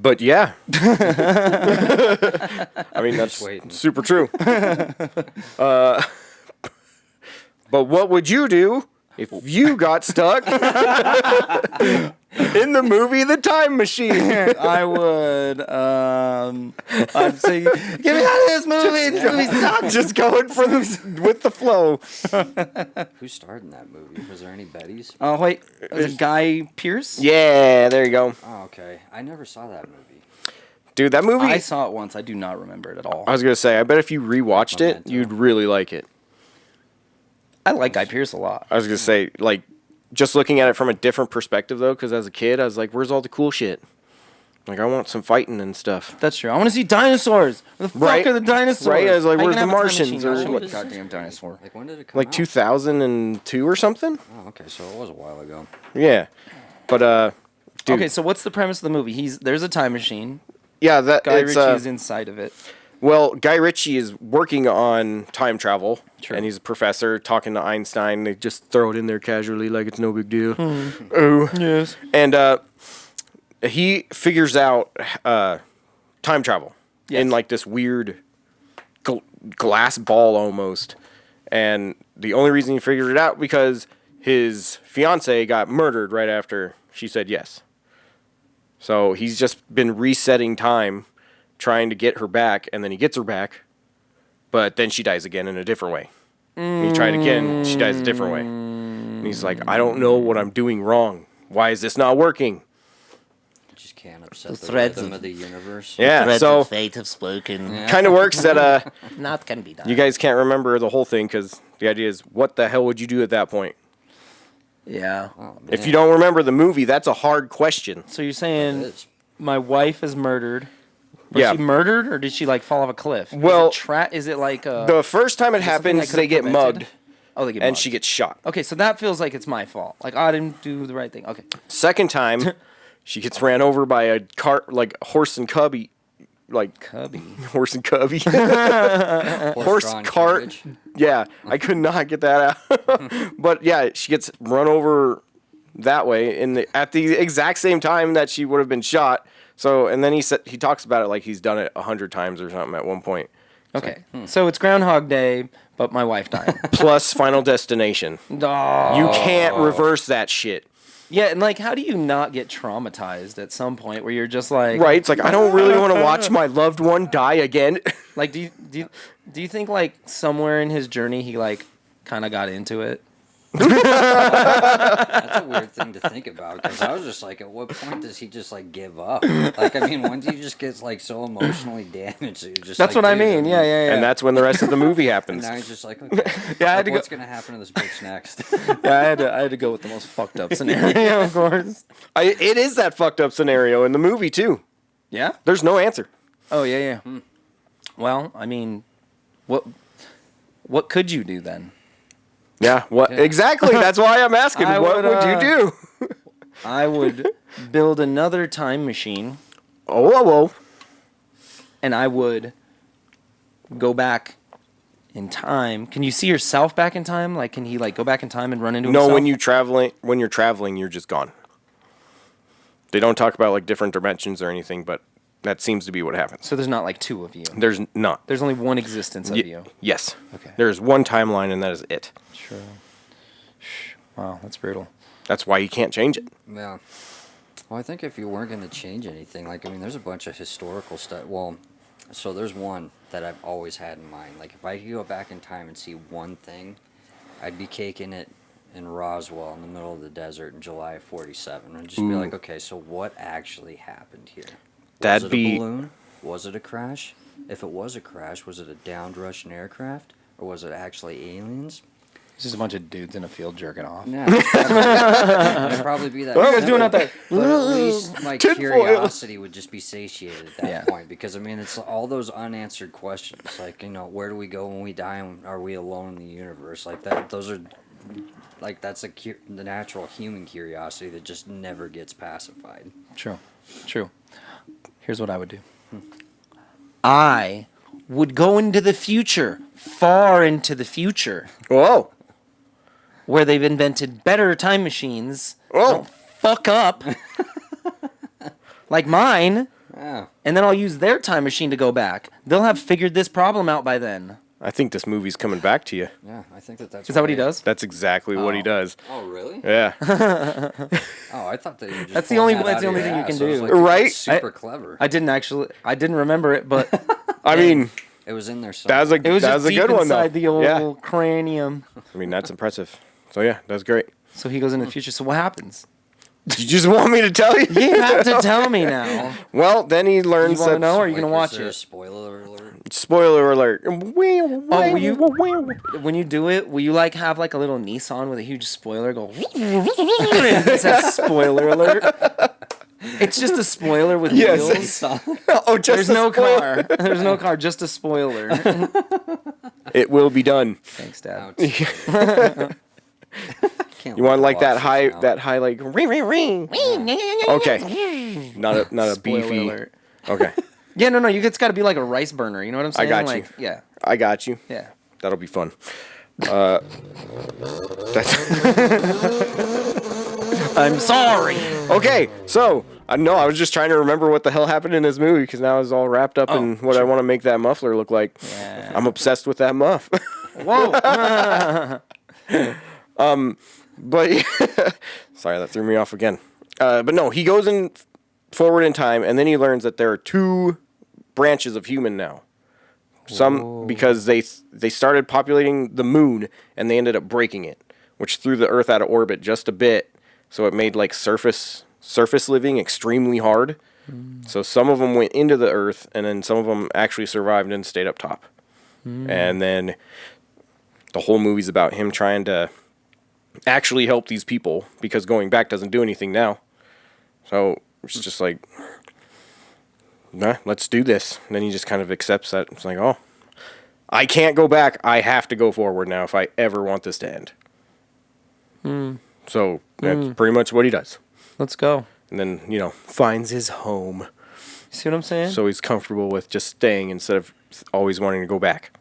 But yeah. I mean, that's waiting. super true. But what would you do if you got stuck in the movie The Time Machine? I would. I'd say, get me out of this movie. This movie sucks. Just going with the flow. Who starred in that movie? Was there any Bettys? Oh wait, was it Guy Pearce? Yeah, there you go. Oh, okay. I never saw that movie. Dude, that movie... I saw it once. I do not remember it at all. I was going to say, I bet if you rewatched it, Memento. you'd really like it. I like Guy Pearce a lot. I was going to say, like, just looking at it from a different perspective, though, because as a kid, I was like, where's all the cool shit? Like, I want some fighting and stuff. That's true. I want to see dinosaurs. Where the Right. fuck are the dinosaurs? Right, I was like, How you where's gonna the have a time Martians machine? or Show me what? the goddamn dinosaur. Like, when did it come Like out? 2002 or something? Oh, okay, so it was a while ago. Yeah. But, dude. Okay, so what's the premise of the movie? There's a time machine. Yeah, that Guy it's Ritchie's inside of it. well, Guy Ritchie is working on time travel, Sure. and he's a professor talking to Einstein. They just throw it in there casually, like it's no big deal. Oh, Yes. and he figures out time travel in Yes. like this weird glass ball almost, and the only reason he figured it out because his fiance got murdered right after she said yes. So he's just been resetting time, trying to get her back, and then he gets her back, but then she dies again in a different way. And he tried again, she dies a different way. And he's like, I don't know what I'm doing wrong. Why is this not working? You just can't upset The the threads rhythm of- of the universe. Yeah, Threads so of fate have spoken. Yeah. kind of works that Not can be done. you guys can't remember the whole thing because the idea is, what the hell would you do at that point? Yeah. Oh, If you don't remember the movie, that's a hard question. So you're it saying is. my wife is murdered? Was Yeah. she murdered, or did she like fall off a cliff? Well, is it like The first time it is it something happens, that they could've get prevented? mugged, Oh, they get and mugged. she gets shot. Okay, so that feels like it's my fault. Like, oh, I didn't do the right thing. Okay. Second time, she gets ran over by a cart, like horse and cubby, like Cubby. horse and cubby. Horse Horse-drawn cart. carriage. Yeah, I could not get that out. But yeah, she gets run over that way at the exact same time that she would have been shot. So, and then he talks about it like he's done it 100 times or something at one point. Okay. So it's Groundhog Day, but my wife died. Plus Final Destination. Oh. You can't reverse that shit. Yeah, and like, how do you not get traumatized at some point where you're just like, Right? It's like, I don't really want to watch my loved one die again. Like, do you think like somewhere in his journey he like kind of got into it? That's a weird thing to think about because I was just like, at what point does he just like give up? Like, I mean, when do you just get like so emotionally damaged that you're just That's like, what I dude, mean. Yeah, yeah, yeah. And that's when the rest of the movie And happens. now he's just like, okay, Yeah, I had like, to go- what's gonna happen to this bitch next? Yeah, I had to go with the most fucked up scenario, of course. It is that fucked up scenario in the movie, too. Yeah. There's no answer. Oh yeah, yeah. Well, I mean, what could you do then? Yeah, what exactly? That's why I'm asking. I What would, would you do? I would build another time machine, Oh, whoa, whoa. and I would go back in time. Can you see yourself back in time? Like, can he like go back in time and run into No, himself? when you're traveling, you're just gone. They don't talk about like different dimensions or anything, but that seems to be what happens. So there's not like two of you. There's not. There's only one existence of you. Yes. Okay. There's one timeline, and that is it. True. Wow, that's brutal. That's why you can't change it. Yeah. Well, I think if you weren't going to change anything, like, I mean, there's a bunch of historical stuff. Well, so there's one that I've always had in mind. Like, if I could go back in time and see one thing, I'd be caking it in Roswell in the middle of the desert in July of 47. And just be like, okay, so what actually happened here? That'd Was it be- a balloon? Was it a crash? If it was a crash, was it a downed Russian aircraft? Or was it actually aliens? It's just a bunch of dudes in a field jerking off. Yeah, it'd probably be that. What are you guys doing out there? But at least my Tinfoil. curiosity would just be satiated at that Yeah. point because I mean it's all those unanswered questions like where do we go when we die and are we alone in the universe like that those are like that's the natural human curiosity that just never gets pacified. True. True. Here's what I would do. I would go into the future, far into the future, Whoa. where they've invented better time machines. Whoa. Don't fuck up. Like mine. Yeah. and then I'll use their time machine to go back. They'll have figured this problem out by then. I think this movie's coming back to you. Yeah, I think that's. Is that what he does? That's exactly what he does. Oh, really? Yeah. Oh, I thought that you were just. That's the pulling only- that that's the out only of your thing you can ass. I was do. like, dude, Right? that's super clever. I didn't remember it, but I mean, It was in there somewhere. that was a it was that just was a deep good one though. inside the old Yeah. cranium. I mean, that's impressive. So yeah, that's great. So he goes into the future. So what happens? You just want me to tell you? You have to tell me now. Well, then he You learns want to that. know, or are you Like, gonna is watch there a it? spoiler alert? Spoiler alert. Oh, will you? When you do it, will you like have like a little Nissan with a huge spoiler go? It says spoiler alert. It's just a spoiler with Yes. wheels. Oh, just There's a no spoiler. car. There's no car. Just a spoiler. It will be done. Thanks, Dad. You want like that high like ring ring ring. Okay. Not a Spoiler beefy. alert. Okay. Yeah, no. It's got to be like a rice burner. You know what I'm saying? got you. like, Yeah, I got you. yeah. That'll be fun. That's I'm sorry. okay. So I was just trying to remember what the hell happened in this movie because now it's all wrapped up in what I want to make that muffler look like. Yeah. I'm obsessed with that muff. Whoa. But sorry, that threw me off again. But no, he goes in forward in time, and then he learns that there are two branches of human now. Some because they started populating the moon, and they ended up breaking it, which threw the Earth out of orbit just a bit. So it made like surface living extremely hard. So some of them went into the Earth, and then some of them actually survived and stayed up top. And then the whole movie's about him trying to actually help these people because going back doesn't do anything now. So it's just like, nah, let's do this. And then he just kind of accepts that. It's like, oh, I can't go back. I have to go forward now if I ever want this to end. So that's pretty much what he does. Let's go. And then, finds his home. See what I'm saying? So he's comfortable with just staying instead of always wanting to go back.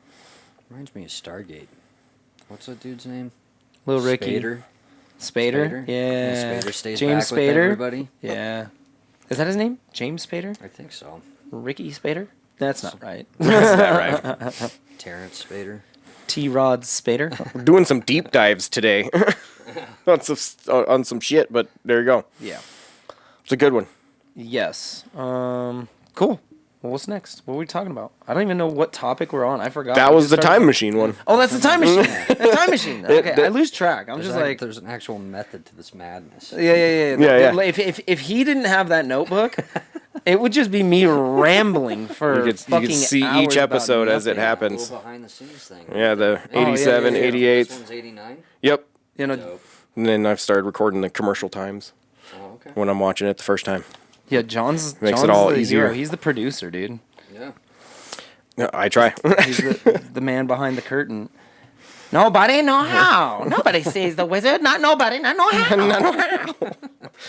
Reminds me of Stargate. What's that dude's name? Little Ricky. Spader. Spader? Yeah. Spader stays James back with Spader. everybody. Yeah. Is that his name? James Spader? I think so. Ricky Spader? That's not right. That's that right. Terrence Spader. T-Rod Spader? We're doing some deep dives today on some shit, but there you go. Yeah. It's a good one. Yes. Cool. Well, what's next? What are we talking about? I don't even know what topic we're on. I forgot. That We was just the started- time machine one. Oh, that's the time machine. The time machine. Okay, I lose track. I'm just like, There's an actual method to this madness. yeah. Yeah. If he didn't have that notebook, it would just be me rambling for You fucking could see hours each about episode as it nothing. happens. Little behind the scenes thing. Yeah, the Oh, yeah, 87, yeah, yeah. 88. This one's 89. Yep. You know, Dope. And then I've started recording the commercial times Oh, okay. when I'm watching it the first time. yeah. John's Makes it John's all the easier. hero. He's the producer, dude. Yeah. Yeah, I try. He's the man behind the curtain. Nobody know how. Nobody sees the wizard. Not nobody. Not know how.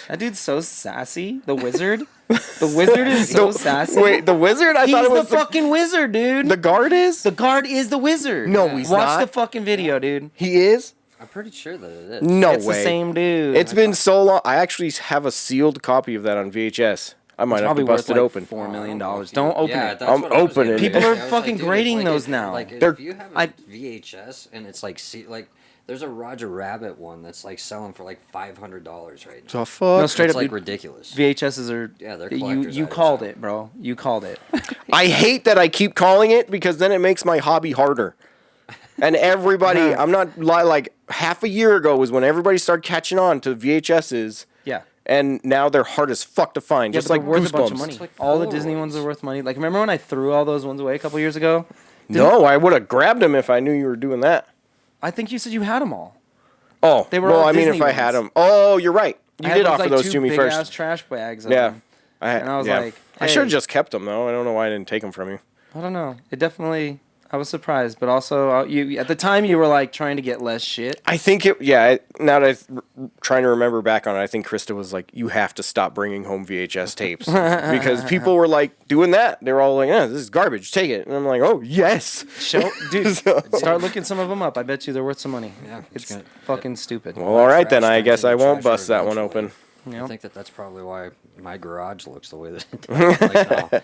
That dude's so sassy. The wizard. The wizard is so sassy. Wait, the wizard? I He's thought it the was fucking wizard, dude. the guard is? The guard is the wizard. No, he's Watch not. the fucking video, dude. He is? I'm pretty sure that it is. No It's way. the same dude. It's been so long. I actually have a sealed copy of that on VHS. I might have probably to bust worth it like open. $4 million. Don't open Yeah, it. that's I'm what I was opening thinking. it. People are I was fucking dude, grading like, those if- now. Like, They're- if you have I- a VHS and it's like, there's a Roger Rabbit one that's like selling for like $500 right now. The fuck? No, straight It's up, like dude. ridiculous. VHSs are. Yeah, they're you. collector's You items called now. it, bro. You called it. I hate that I keep calling it because then it makes my hobby harder. And everybody, I'm not like half a year ago was when everybody started catching on to VHSs. Yeah. And now they're hard as fuck to find, Yeah, just but like they're worth a bunch of Goosebumps. money. like All the Disney ones Polaroids. are worth money. Like, remember when I threw all those ones away a couple years ago? No, I would have grabbed them if I knew you were doing that. I think you said you had them all. Oh, They were well, all I mean, Disney if I had ones. them. Oh, you're right. You I had did offer like those two to me big first. ass trash bags. Of Yeah. them. And I was like, I should have hey. just kept them though. I don't know why I didn't take them from you. I don't know. It definitely. I was surprised, but also you at the time you were like trying to get less shit. I think it. Yeah. Now that I'm trying to remember back on it, I think Krista was like, "You have to stop bringing home VHS tapes," because people were like doing that. They were all like, "Yeah, this is garbage. Take it." And I'm like, "Oh yes." Show, dude. Start looking some of them up. I bet you they're worth some money. Yeah, It's gonna- fucking stupid. Well, all right then. Trash I cans guess in I the won't trash bust that one eventually. open. I think that's probably why my garage looks the way that it does. Like, oh,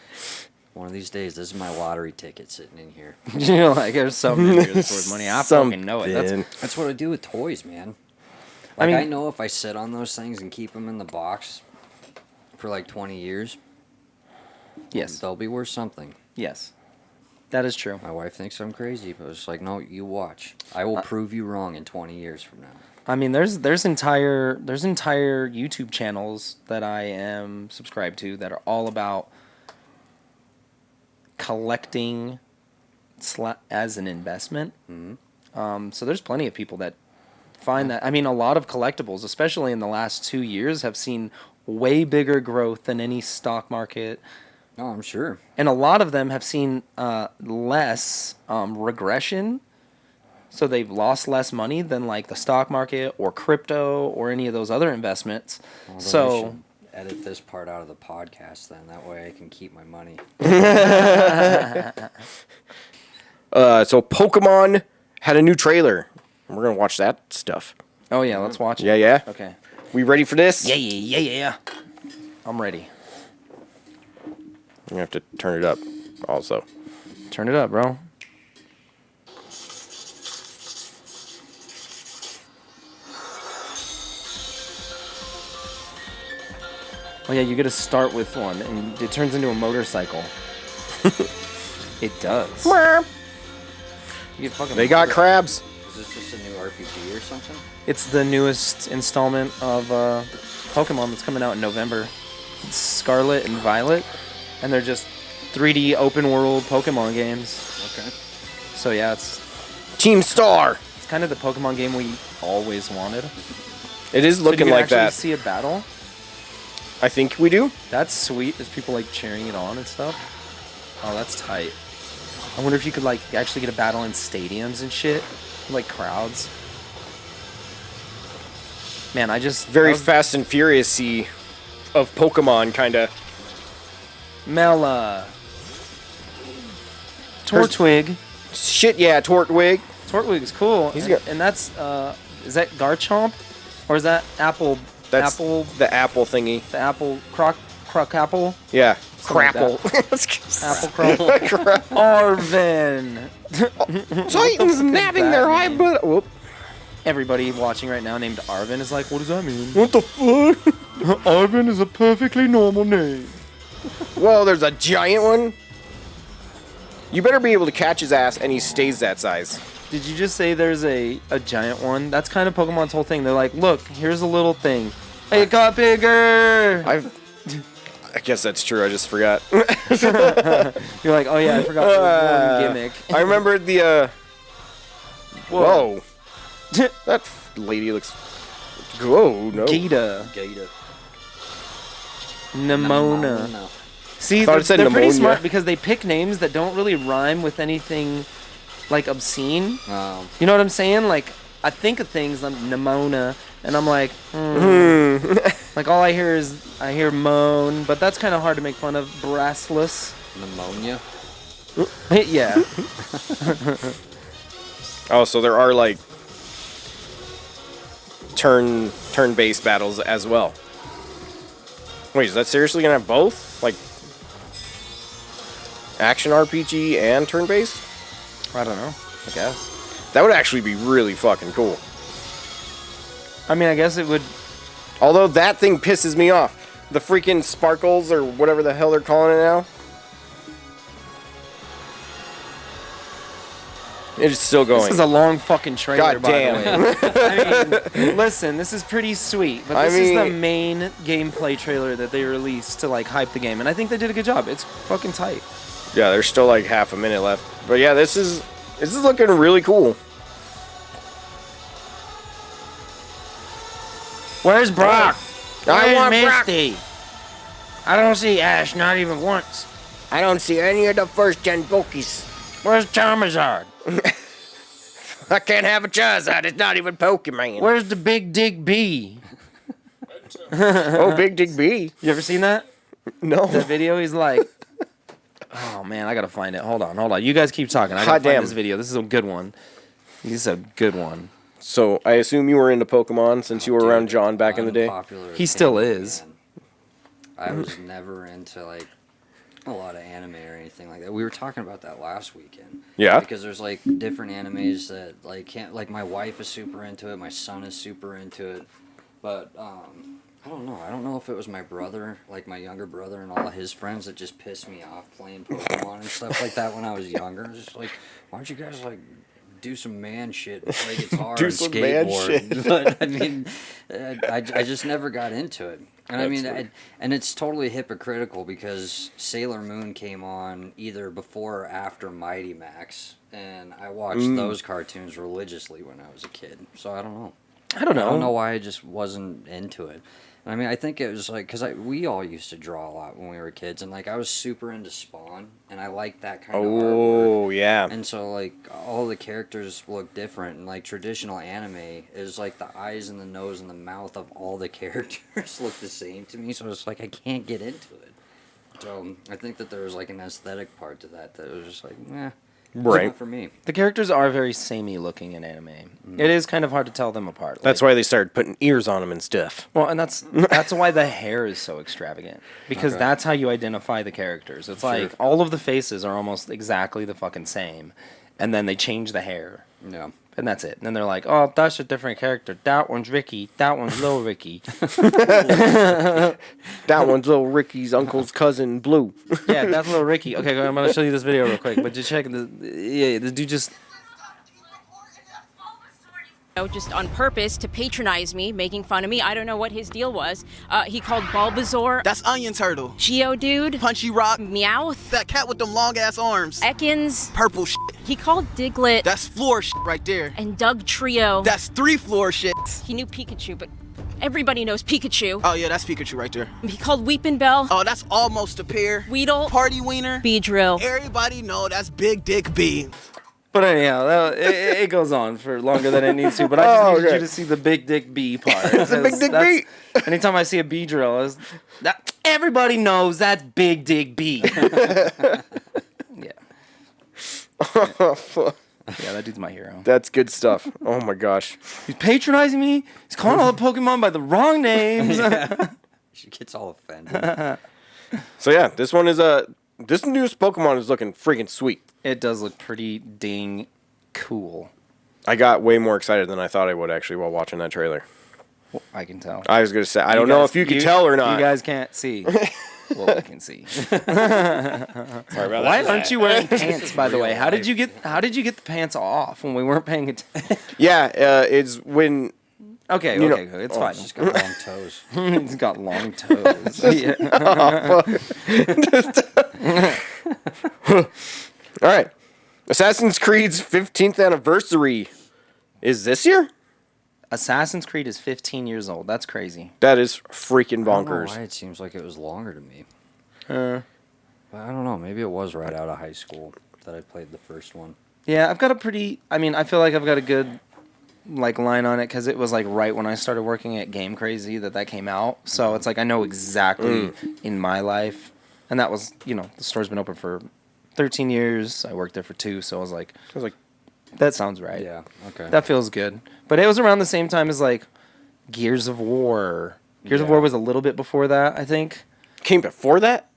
one of these days, this is my lottery ticket sitting in here. You're like, there's something in here that's worth money. I fucking know it. That's what I do with toys, man. Like, I know if I sit on those things and keep them in the box for like 20 years, Yes. they'll be worth something. Yes. That is true. My wife thinks I'm crazy, but it's like, no, you watch. I will prove you wrong in 20 years from now. I mean, there's entire YouTube channels that I am subscribed to that are all about collecting as an investment. Mm-hmm. So there's plenty of people that find that. I mean, a lot of collectibles, especially in the last 2 years, have seen way bigger growth than any stock market. Oh, I'm sure. And a lot of them have seen less regression. So they've lost less money than like the stock market or crypto or any of those other investments. Although I So should edit this part out of the podcast then. That way I can keep my money. So Pokemon had a new trailer. We're gonna watch that stuff. oh yeah, let's watch it. Yeah, yeah. Okay. We ready for this? Yeah. I'm ready. You have to turn it up. Also, Turn it up, bro. Oh yeah, you get to start with one, and it turns into a motorcycle. It does. You get fucking they got crabs. Is this just a new RPG or something? It's the newest installment of Pokemon that's coming out in November. It's Scarlet and Violet, and they're just 3D open world Pokemon games. Okay. So yeah, it's Team Star. kind of the Pokemon game we always wanted. It is So looking do you like actually that. see a battle? I think we do. That's sweet. There's people like cheering it on and stuff. Oh, that's tight. I wonder if you could like actually get a battle in stadiums and shit, like crowds. Man, I just Very I was- Fast and Furious-y of Pokemon, kind of. Mela. Tortwig. Shit, yeah, Tortwig. Tortwig's cool. He's and, got- and that's is that Garchomp? Or is that Apple That's Apple the apple thingy. the Apple Croc Apple? Yeah. Something like Crapple. Apple Croc Arvin. Titans nabbing their high butt. Whoop. Everybody watching right now named Arvin is like, what does that mean? What the fuck? Arvin is a perfectly normal name. Whoa, there's a giant one. You better be able to catch his ass, and he stays that size. Did you just say there's a giant one? That's kind of Pokemon's whole thing. They're like, look, here's a little thing. It got bigger. I guess that's true. I just forgot. You're like, oh yeah, I forgot the one gimmick. I remembered the. Whoa. That lady looks. Whoa, no. Gita. Gator. Nemona. No. See, Thought they're, it said they're pretty pneumonia. smart because they pick names that don't really rhyme with anything like obscene. You know what I'm saying? Like, I think of things like Nemona, and I'm like, like all I hear is moan, but that's kind of hard to make fun of. Brassless. Pneumonia. Yeah. Oh, so there are like turn-based battles as well. Wait, is that seriously gonna have both? Like action RPG and turn-based? I don't know. I guess. That would actually be really fucking cool. I mean, I guess it would. Although that thing pisses me off. The freaking sparkles or whatever the hell they're calling it now. It's still going. This is a long fucking trailer, God by damn. the way. I mean, listen, this is pretty sweet, but I this is the mean- main gameplay trailer that they released to like hype the game, and I think they did a good job. It's fucking tight. Yeah, there's still like half a minute left. But yeah, this is looking really cool. Where's Brock? I want Where's Brock. Misty? I don't see Ash, not even once. I don't see any of the first gen Pokies. Where's Charizard? I can't have a Charizard. It's not even Pokemon. Where's the Big Dig Bee? Oh, Big Dig B. You ever seen that? No. That video? He's like, oh man, I gotta find it. Hold on. You guys keep talking. I gotta Hot find damn. this video. This is a good one. This is a good one. So I assume you were into Pokemon since you were around John back in the day. Unpopular He still opinion, is. man. I was never into like a lot of anime or anything like that. We were talking about that last weekend. Yeah? Because there's like different animes that like can't like my wife is super into it, my son is super into it, but I don't know. I don't know if it was my brother, like my younger brother and all of his friends that just pissed me off playing Pokemon and stuff like that when I was younger. It's just like, why don't you guys like do some man shit and play guitar Do and some man skateboard? shit. But I mean, I just never got into it. And I That's mean, funny. and it's totally hypocritical because Sailor Moon came on either before or after Mighty Max, and I watched those cartoons religiously when I was a kid. So I don't know. I don't I don't know know. why I just wasn't into it. I mean, I think it was like because we all used to draw a lot when we were kids, and like I was super into Spawn, and I liked that kind of artwork. Oh, yeah. And so like all the characters look different, and like traditional anime is like the eyes and the nose and the mouth of all the characters look the same to me. So it's like I can't get into it. So I think that there was like an aesthetic part to that was just like, it's Right. not for me. The characters are very samey looking in anime. It is kind of hard to tell them apart. That's why they started putting ears on them and stuff. Well, and that's why the hair is so extravagant, because Okay. that's how you identify the characters. It's like all of the faces are almost exactly the fucking same, and then they change the hair, No. and that's it. And then they're like, "Oh, that's a different character. That one's Ricky. That one's Lil Ricky." That one's little Ricky's uncle's cousin, Blue. Yeah, that's Lil Ricky. Okay, I'm gonna show you this video real quick, but just check the. Yeah, the dude just. Just on purpose to patronize me, making fun of me. I don't know what his deal was. He called Bulbasaur That's Onion Turtle. Geodude, Punchy Rock. Meowth, That cat with them long ass arms. Ekans. Purple shit. He called Diglett That's floor shit right there. and Doug Trio. That's 3 floor shits. He knew Pikachu, but everybody knows Pikachu. Oh yeah, that's Pikachu right there. He called Weepin' Bell, Oh, that's almost a pair. Weedle, Party Wiener. Beedrill. Everybody know that's Big Dick B. But anyhow, it goes on for longer than it needs to. But I just needed okay. you to see the big dick B part. The big dick That's- B. Anytime I see a B drill, everybody knows that's big dick B. Yeah. Oh, fuck. Yeah, that dude's my hero. That's good stuff. Oh, my gosh. He's patronizing me. He's calling all the Pokemon by the wrong names. She gets all offended. So, yeah, this one is this newest Pokemon is looking freaking sweet. It does look pretty dang cool. I got way more excited than I thought I would, actually, while watching that trailer. Well, I can tell. I was going to say, I don't know if you can tell or not. You guys can't see. Well, we can see. Sorry about Why aren't you wearing pants, by the way? How did you get the pants off when we weren't paying attention? Yeah, it's when... Okay, You know- okay, it's fine. She's got long toes. He's got long toes. Yeah. All right. Assassin's Creed's 15th anniversary is this year? Assassin's Creed is 15 years old. That's crazy. That is freaking I don't know bonkers. why it seems like it was longer to me. But I don't know. Maybe it was right out of high school that I played the first one. Yeah, I've got a pretty. I mean, I feel like I've got a good like line on it because it was like right when I started working at Game Crazy that came out. So it's like I know exactly in my life, and that was the store's been open for 13 years. I worked there for 2, so I was like, that sounds right. Yeah. Okay. That feels good. But it was around the same time as like Gears of War. Gears of Yeah. War was a little bit before that, I think. Came before that?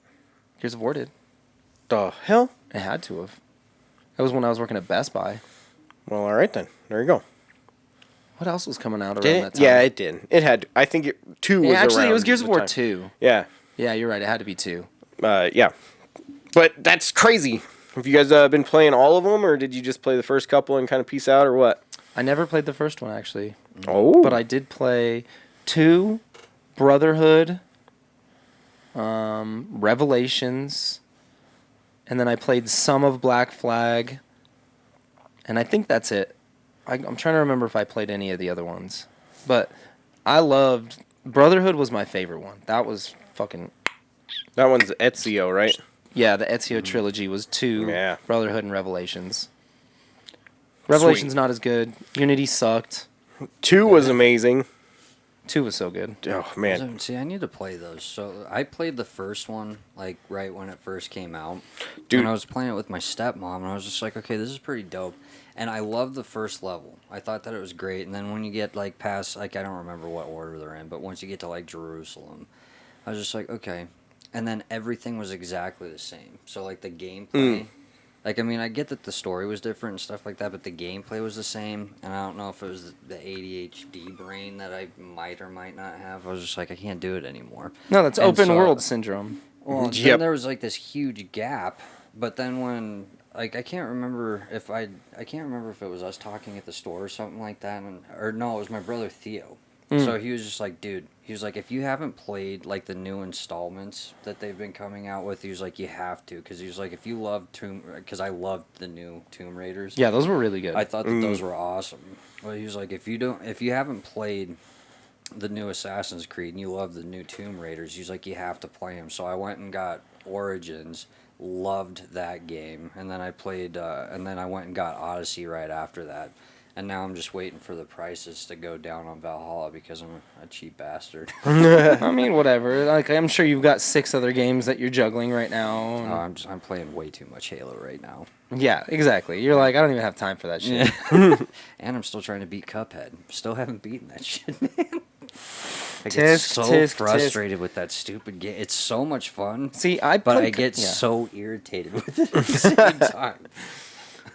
Gears of War did. The hell? It had to have. That was when I was working at Best Buy. Well, all right then. There you go. What else was coming out around Did that it? time? Yeah, it did. It had. I think 2 was Yeah, actually, it around was Gears of the War time. 2. Yeah. Yeah, you're right. It had to be 2. Yeah. But that's crazy. Have you guys been playing all of them, or did you just play the first couple and kind of peace out, or what? I never played the first one, actually. Oh. But I did play 2, Brotherhood, Revelations, and then I played some of Black Flag, and I think that's it. I'm trying to remember if I played any of the other ones. But I loved... Brotherhood was my favorite one. That was fucking... That one's Ezio, right? Yeah, the Ezio trilogy was 2, Yeah. Brotherhood and Revelations. Revelations not as good. Unity sucked. 2 was amazing. 2 was so good. Oh man, See, I need to play those. So I played the first one like right when it first came out. Dude. And I was playing it with my stepmom, and I was just like, okay, this is pretty dope. And I loved the first level. I thought that it was great. And then when you get like past, like, I don't remember what order they're in, but once you get to like Jerusalem, I was just like, okay. And then everything was exactly the same. So like the gameplay, like, I mean, I get that the story was different and stuff like that, but the gameplay was the same. And I don't know if it was the ADHD brain that I might or might not have. I was just like, I can't do it anymore. No, that's And open so- world syndrome. Well, Yep. then there was like this huge gap, but then when like I can't remember if it was us talking at the store or something like that, or no, it was my brother Theo. So he was just like, dude, he was like, if you haven't played like the new installments that they've been coming out with, he was like, you have to, because he was like, if you love because I loved the new Tomb Raiders. Yeah, those were really good. I thought that those were awesome. Well, he was like, if you haven't played the new Assassin's Creed and you love the new Tomb Raiders, he's like, you have to play them. So I went and got Origins, loved that game, and then I played, and then I went and got Odyssey right after that. And now I'm just waiting for the prices to go down on Valhalla because I'm a cheap bastard. I mean, whatever. Like, I'm sure you've got 6 other games that you're juggling right now. I'm playing way too much Halo right now. Yeah, exactly. You're like, I don't even have time for that shit. And I'm still trying to beat Cuphead. Still haven't beaten that shit, man. I get Tisk, so tisk, frustrated with that stupid game. It's so much fun. See, But I get so irritated with it at the same time.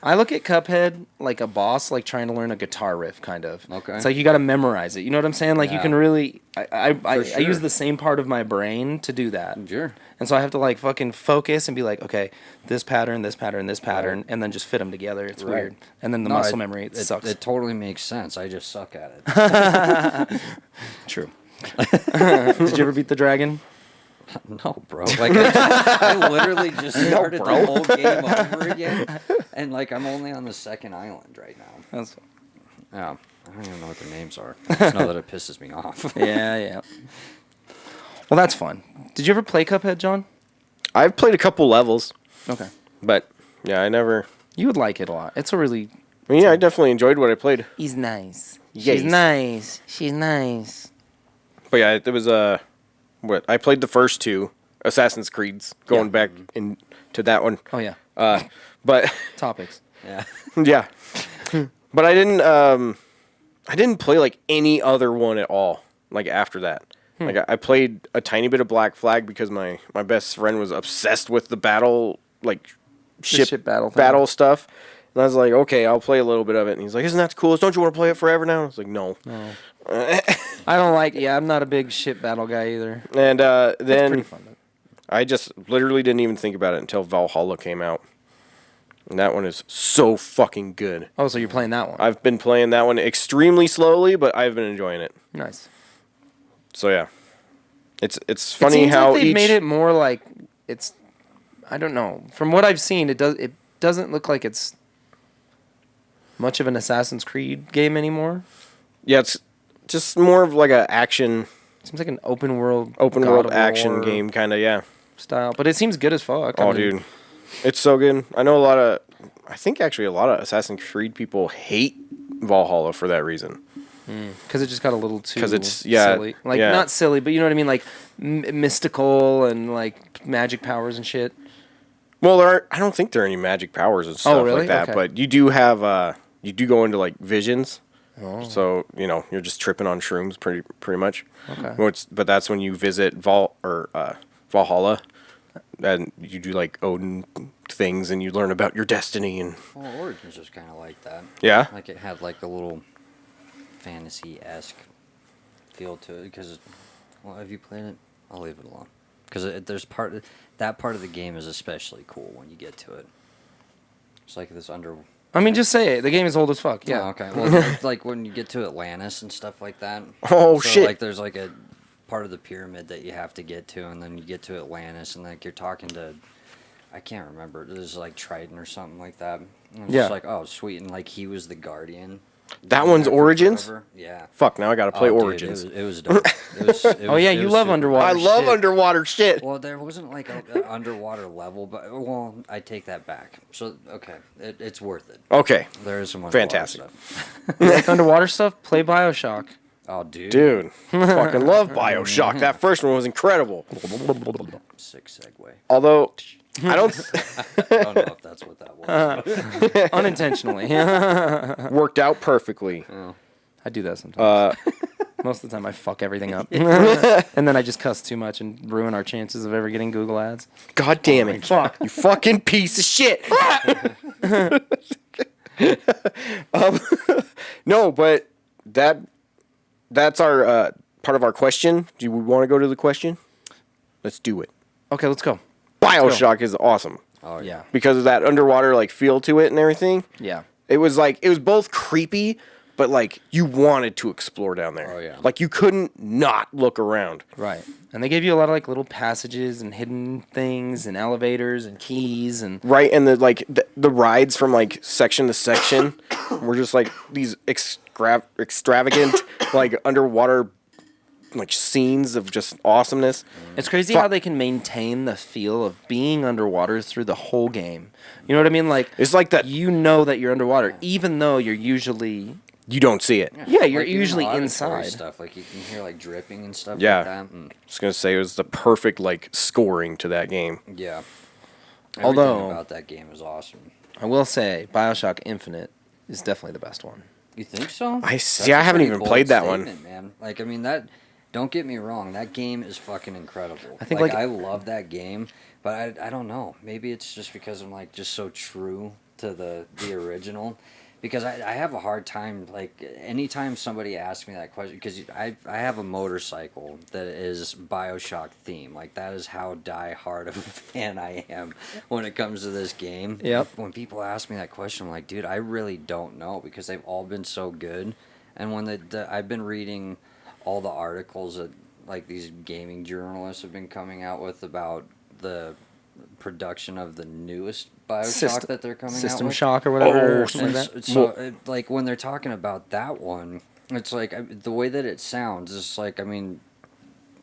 I look at Cuphead like a boss, like trying to learn a guitar riff, kind of. Okay. It's like you got to memorize it. You know what I'm saying? Like you Yeah. can really, I sure. use the same part of my brain to do that. Sure. And so I have to like fucking focus and be like, okay, this pattern, this pattern, this pattern, and then just fit them together. It's Right. weird. And then the No, muscle memory, it sucks. It totally makes sense. I just suck at it. True. Did you ever beat the dragon? No, bro. Like I literally just started the whole game over again, and like I'm only on the second island right now. That's, Yeah, I don't even know what their names are. I just know that it pisses me off. yeah. Well, that's fun. Did you ever play Cuphead, John? I've played a couple levels, Okay. but yeah, I never. You would like it a lot. It's a really... I mean, yeah, I definitely enjoyed what I played. He's nice. Yes. She's nice. She's nice. But yeah, it was what I played the first 2 Assassin's Creeds, going back into that one. Oh, yeah. But Topics. Yeah. yeah, but I didn't play like any other one at all. Like after that, like I played a tiny bit of Black Flag because my best friend was obsessed with the battle, like ship battle thing. battle stuff. And I was like, okay, I'll play a little bit of it. And he's like, isn't that the coolest? Don't you want to play it forever now? I was like, no. I don't like... Yeah, I'm not a big ship battle guy either. And It's pretty then fun. Though. I just literally didn't even think about it until Valhalla came out. And that one is so fucking good. Oh, so you're playing that one. I've been playing that one extremely slowly, but I've been enjoying it. Nice. So yeah. It's It funny seems how like they've each made it more like... It's... I don't know. From what I've seen, it doesn't look like it's much of an Assassin's Creed game anymore. Yeah, it's just more of like a action Seems like an open world world of action War game kind of, yeah. style, but it seems good as fuck. I Oh, mean, dude. It's so good. I think actually a lot of Assassin's Creed people hate Valhalla for that reason. because it just got a little too 'Cause it's- yeah, silly. Like yeah. not silly, but you know what I mean, like mystical and like magic powers and shit. Well, I don't think there are any magic powers and stuff really? like that, Okay. but you do have you do go into like visions. Oh. So, you're just tripping on shrooms pretty much. Okay. But that's when you visit Valhalla and you do like Odin things and you learn about your destiny and Well, Origins was kind of like that. yeah. Like it had like a little fantasy-esque feel to it. Because, well, have you played it? I'll leave it alone. Because there's that part of the game is especially cool when you get to it. It's like this I mean, just say it. The game is old as fuck. Yeah. Oh, okay. Well, like when you get to Atlantis and stuff like that. Oh, so, shit. Like there's like a part of the pyramid that you have to get to, and then you get to Atlantis, and like you're talking to, I can't remember. There's like Triton or something like that. And it's Yeah. just like, oh, sweet, and like he was the guardian. That one's For Origins? forever. Yeah. Fuck, now I got to play Oh, dude, Origins. it was dope. Oh, yeah, you love super- underwater. I love shit. underwater shit. Well, there wasn't like an underwater level, but well, I take that back. So okay, it's worth it. Okay. There is some underwater Fantastic. stuff. You like underwater stuff? Play BioShock. Oh, dude. Dude, fucking love BioShock. That first one was incredible. Sick segue. Although, I don't I don't know if that's what that was. Unintentionally. worked out perfectly. I do that sometimes. Most of the time, I fuck everything up. And then I just cuss too much and ruin our chances of ever getting Google ads. God damn it. Fuck. You fucking piece of shit. No, but that's our part of our question. Do we want to go to the question? Let's do it. Okay, let's go. BioShock is awesome Oh, Yeah. because of that underwater like feel to it and everything. Yeah. It was both creepy, but like you wanted to explore down there. Oh, yeah. Like you couldn't not look around. Right. And they gave you a lot of like little passages and hidden things and elevators and keys and Right, and the rides from like section to section were just like these extravagant like underwater like scenes of just awesomeness. it's crazy how they can maintain the feel of being underwater through the whole game. You know what I mean? Like It's like that you know that you're underwater, even though you're usually you don't see it. Yeah, you're Like, even usually auditory inside. Stuff like you can hear like dripping and stuff Yeah. like that. I was gonna say it was the perfect like scoring to that game. Yeah. Everything Although- about that game is awesome. I will say BioShock Infinite is definitely the best one. You think so? I That's see. I a haven't pretty even bold played that one. statement, man. Like, I mean, that. Don't get me wrong. That game is fucking incredible. I think, like like- I love that game, but I don't know. Maybe it's just because I'm like just so true to the original. Because I have a hard time, like, anytime somebody asks me that question, because I have a motorcycle that is BioShock themed. Like, that is how die-hard of a fan I am when it comes to this game. Yep. When people ask me that question, I'm like, dude, I really don't know, because they've all been so good. And when I've been reading all the articles that, like, these gaming journalists have been coming out with about the production of the newest BioShock that they're coming out with. System Shock or whatever. Oh, or something like And that. so, like, when they're talking about that one, it's like the way that it sounds is like, I mean,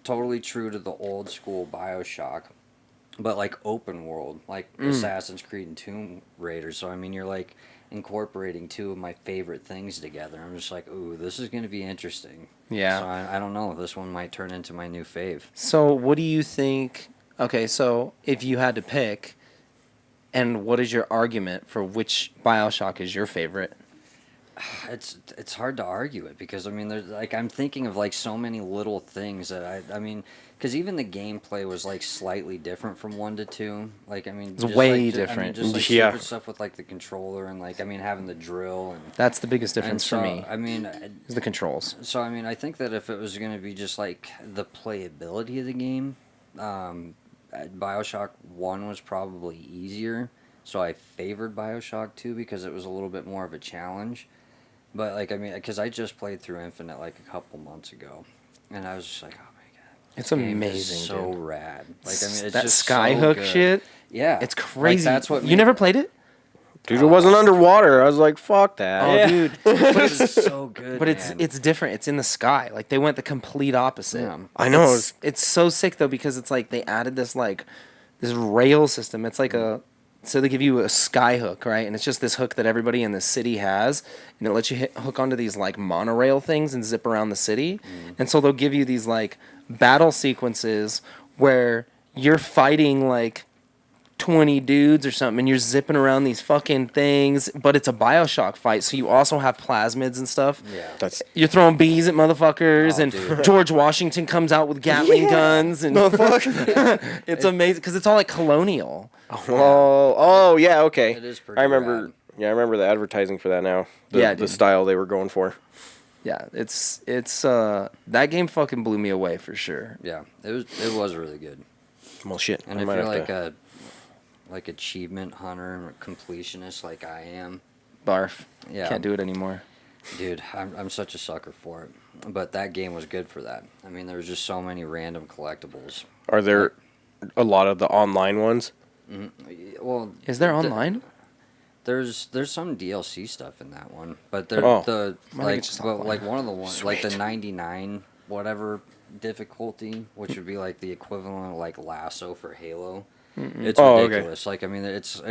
totally true to the old school BioShock, but like open world, like Assassin's Creed and Tomb Raider. So, I mean, you're like incorporating two of my favorite things together. I'm just like, ooh, this is going to be interesting. Yeah. So, I don't know. This one might turn into my new fave. So, what do you think? Okay, so if you had to pick, and what is your argument for which BioShock is your favorite? It's hard to argue it because I mean there's like I'm thinking of like so many little things that I mean because even the gameplay was like slightly different from 1 to 2. Like I mean It's just, way like, I mean, different. just like Yeah. stupid stuff with like the controller and like I mean having the drill and That's the biggest and difference so, for me. I mean Is the controls. so I mean I think that if it was going to be just like the playability of the game, BioShock 1 was probably easier. So I favored BioShock 2 because it was a little bit more of a challenge. But, like, I mean, because I just played through Infinite, like, a couple months ago. And I was just like, oh, my God. It's this game is amazing, so dude. rad. Like, I mean, it's that just skyhook so good. shit. Yeah. It's Like, crazy. that's what You made- never played it? Dude, it wasn't underwater. I was like, fuck that. Oh, dude. It's just so good, But it's man. it's different. It's in the sky. Like they went the complete opposite. Yeah. I know. It's so sick though because it's like they added this like this rail system. It's like a so they give you a sky hook, right? And it's just this hook that everybody in the city has, and it lets you hook onto these like monorail things and zip around the city. And so they'll give you these like battle sequences where you're fighting like 20 dudes or something and you're zipping around these fucking things, but it's a BioShock fight, so you also have plasmids and stuff. Yeah. That's You're throwing bees at motherfuckers, Oh, and dude. George Washington comes out with Gatling guns, and it's amazing because it's all like colonial. oh yeah, okay. It is pretty I remember. rad. Yeah, I remember the advertising for that now. Yeah, The dude. style they were going for. Yeah, it's that game fucking blew me away for sure. Yeah. It was really good. Well, shit. And I if might you're have like to- like achievement hunter and completionist like I am, Barf. Yeah. Can't do it anymore. dude, I'm such a sucker for it. But that game was good for that. I mean, there was just so many random collectibles. Are there a lot of the online ones? Well, Is there the- online? There's some DLC stuff in that one, but they're Oh. the I think like it's just well, offline. like one of the ones like the Sweet. 99 whatever difficulty, which would be like the equivalent of like Lasso for Halo. It's Oh, okay. ridiculous. Like I mean, it's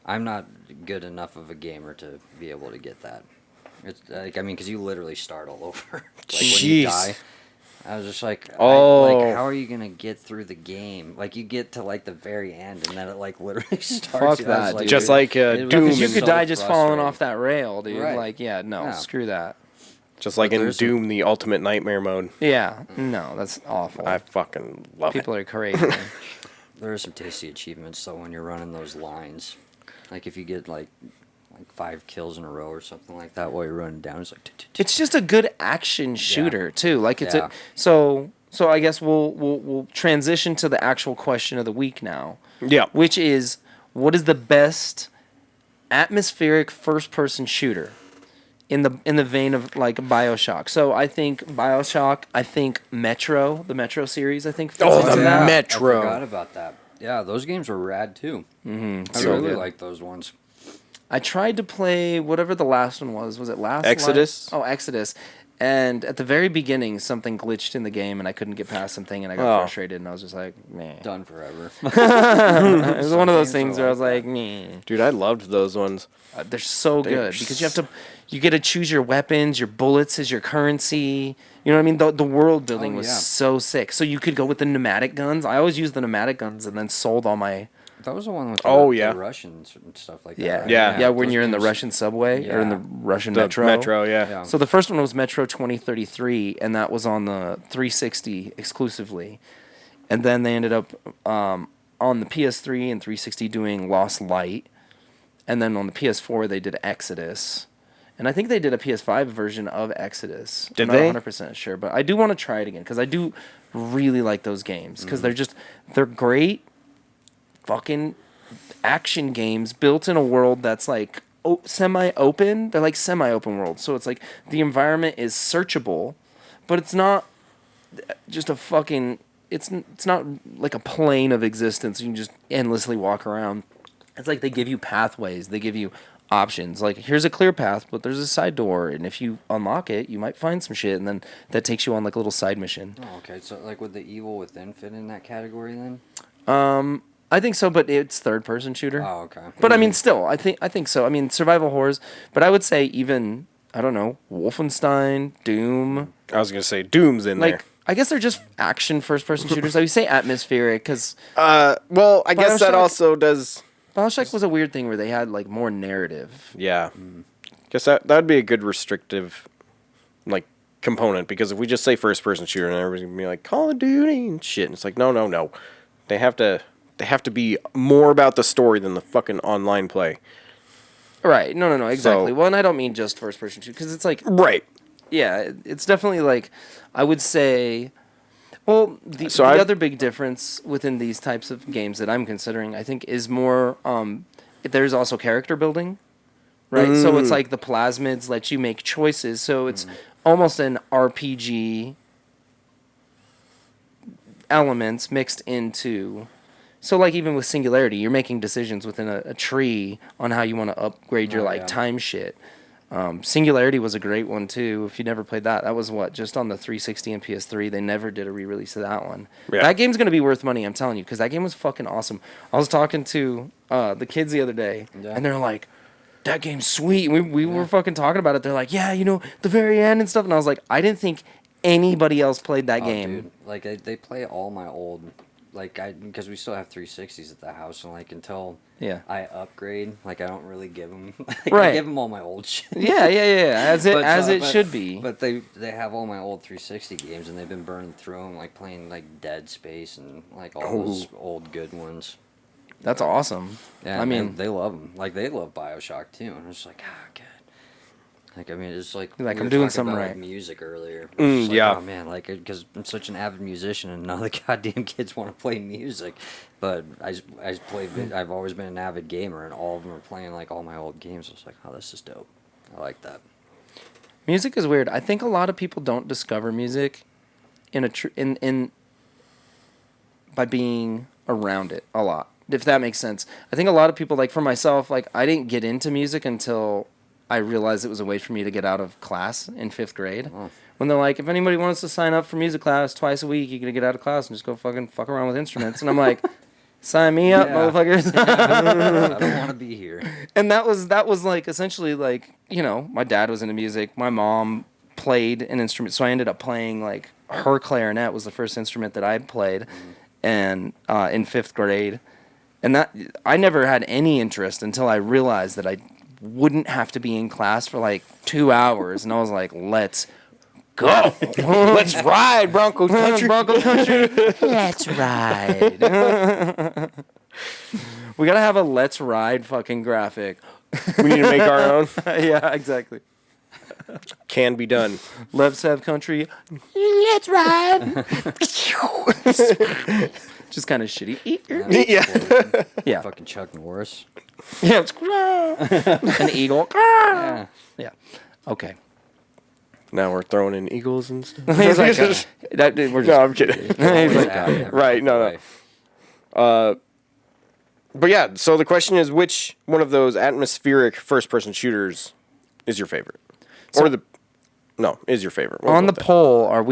I'm not good enough of a gamer to be able to get that. It's like, I mean, because you literally start all over. Like when you Jeez. die. I was just like, Oh. like, how are you gonna get through the game? Like, you get to like the very end, and then it like literally starts. Fuck I was that, dude. Just like it was Doom Because you and could so die just falling frustrating. off that rail, dude. Right. Like, yeah, no, No. screw that. just like But in there's a- Doom, the ultimate nightmare mode. Yeah, no, that's awful. I fucking love People it. are crazy. There are some tasty achievements though when you're running those lines. Like if you get like 5 kills in a row or something like that while you're running down, it's like. It's just a good action shooter too. Like it's Yeah. a so I guess we'll transition to the actual question of the week now, Yeah. which is what is the best atmospheric first person shooter in the vein of like BioShock. So I think BioShock, I think Metro, the Metro series, I think fits Oh, into the that. Metro. I forgot about that. Yeah, those games were rad too. I So really good. like those ones. I tried to play whatever the last one was. Was it Last Exodus? Light? Oh, Exodus. And at the very beginning, something glitched in the game, and I couldn't get past something, and I got Oh. frustrated, and I was just like, meh. Done forever. It was one of those games are things where I was like like, meh. Dude, I loved those ones. They're so They're good because you get to choose your weapons, your bullets as your currency. You know what I mean? The world building Oh, was yeah. so sick. So you could go with the pneumatic guns. I always used the pneumatic guns and then sold all my. That was the one with Oh, the yeah. Russians and stuff like that. Yeah, right? Yeah. When those you're in the games- Russian subway or in the Yeah. Russian The metro. yeah. Yeah. So the first one was Metro 2033, and that was on the 360 exclusively. And then they ended up on the PS3 and 360 doing Lost Light. And then on the PS4, they did Exodus. And I think they did a PS5 version of Exodus. Did I'm not they? 100% sure, but I do want to try it again because I do really like those games because they're great fucking action games built in a world that's like semi-open. They're like semi-open worlds. So it's like the environment is searchable, but it's not just a fucking it's not like a plane of existence you can just endlessly walk around. It's like they give you pathways, they give you options. Like here's a clear path, but there's a side door, and if you unlock it, you might find some shit, and then that takes you on like a little side mission. Oh, okay. So like would the Evil Within fit in that category then? I think so, but it's third person shooter. Oh, okay. But I mean, still, I think so. I mean, survival horrors, but I would say even I don't know, Wolfenstein, Doom. I was gonna say Doom's in Like there. I guess they're just action first person shooters. I would say atmospheric because Well, I guess that BioShock- also does. BioShock was a weird thing where they had like more narrative. Yeah. Guess that'd be a good restrictive, like, component because if we just say first person shooter, and everybody's gonna be like Call of Duty and shit, and it's like no. They have to be more about the story than the fucking online play. Right? No, exactly. So- Well, and I don't mean just first person shooter because it's like Right. yeah, it's definitely like I would say. Well, the So I- other big difference within these types of games that I'm considering, I think, is more. There's also character building, right? So it's like the plasmids let you make choices. So it's almost an RPG elements mixed into. So like even with Singularity, you're making decisions within a tree on how you want to upgrade your Oh, like yeah. time shit. Singularity was a great one too. If you never played that, that was just on the 360 and PS3. They never did a re-release of that one. Yeah. That game's gonna be worth money, I'm telling you, because that game was fucking awesome. I was talking to the kids the other day, Yeah. and they're like, "That game's sweet." We were fucking talking about it. They're like, "Yeah, the very end and stuff." And I was like, "I didn't think anybody else played that Oh, game." dude. Like they play all my old, like because we still have 360s at the house, and like until Yeah. I upgrade, like I don't really give them. Like, Right. I give them all my old shit. Yeah, as it But, it but- should be. But they have all my old 360 games, and they've been burning through them, like playing like Dead Space and like all those old good ones. That's awesome. Yeah, I mean, they love them. Like they love BioShock too, and it's like, good. Like I mean, it's like Like, we I'm were doing talking something about, right. Like, music earlier. It's just like, yeah. Oh man, like because I'm such an avid musician, and none of the goddamn kids want to play music. But I play. I've always been an avid gamer, and all of them are playing like all my old games. I was like, oh, this is dope. I like that. music is weird. I think a lot of people don't discover music in by being around it a lot. If that makes sense. I think a lot of people, like for myself, like I didn't get into music until I realized it was a way for me to get out of class in 5th grade. Oh. When they're like, if anybody wants to sign up for music class twice a week, you're gonna get out of class and just go fuck around with instruments. And I'm like, Sign me up, Yeah. motherfuckers. I don't want to be here. And that was like essentially like, you know, my dad was into music. My mom played an instrument, so I ended up playing like her clarinet was the first instrument that I played, and in 5th grade, and that I never had any interest until I realized that I wouldn't have to be in class for like 2 hours, and I was like, let's go. Let's ride, Bronco Country. Bronco Country. Let's ride. We gotta have a let's ride fucking graphic. We need to make our own. Yeah, exactly. Can be done. Let's have country. Let's ride. Just kind of shitty. Yeah. Yeah. Fucking Chuck Norris. Yeah. It's an eagle. Yeah. Yeah. Okay. Now we're throwing in eagles and stuff. He's like, we're just, No, I'm kidding. He's like, Right, no. But yeah, so the question is, which one of those atmospheric first-person shooters is your favorite? Is your favorite? We'll on go the with that. poll, are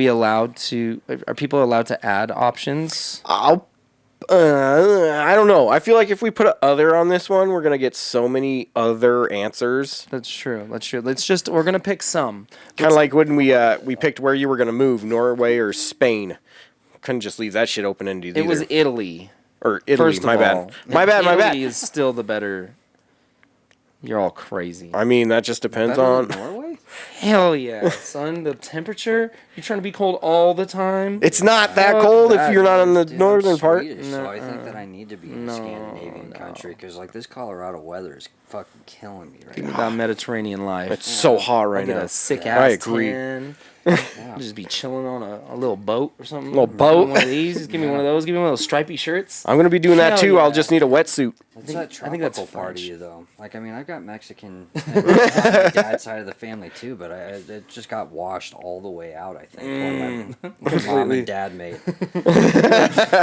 people allowed to add options? I don't know. I feel like if we put a other on this one, we're gonna get so many other answers. That's true. We're gonna pick some. Kind of like when we picked where you were gonna move, Norway or Spain. Couldn't just leave that shit open ended. It was Italy. or Italy. First My of bad. all, My bad. My Italy bad. is still the better. You're all crazy. I mean, that just depends Better on. than Norway? Hell yeah, son. The temperature. You're trying to be cold all the time. It's not that Fuck cold that, if you're not in the Dude, I'm northern part. Swedish, so I think that I need to be in a Scandinavian country because like this Colorado weather is fucking killing me right Give me now. that Mediterranean life. It's so hot I'll right get now. a sick I ass agree. tan. Yeah. Just be chilling on a little boat or something. Little boat. One of these. Just give me one of those. Give me one of those stripy shirts. I'm gonna be doing that Hell too. I'll yeah. just need a wetsuit. It's that I think that's tropical part of French. you though. Like I mean, I've got Mexican on my dad's side of the family too, but it just got washed all the way out. I think. My mom and dad made.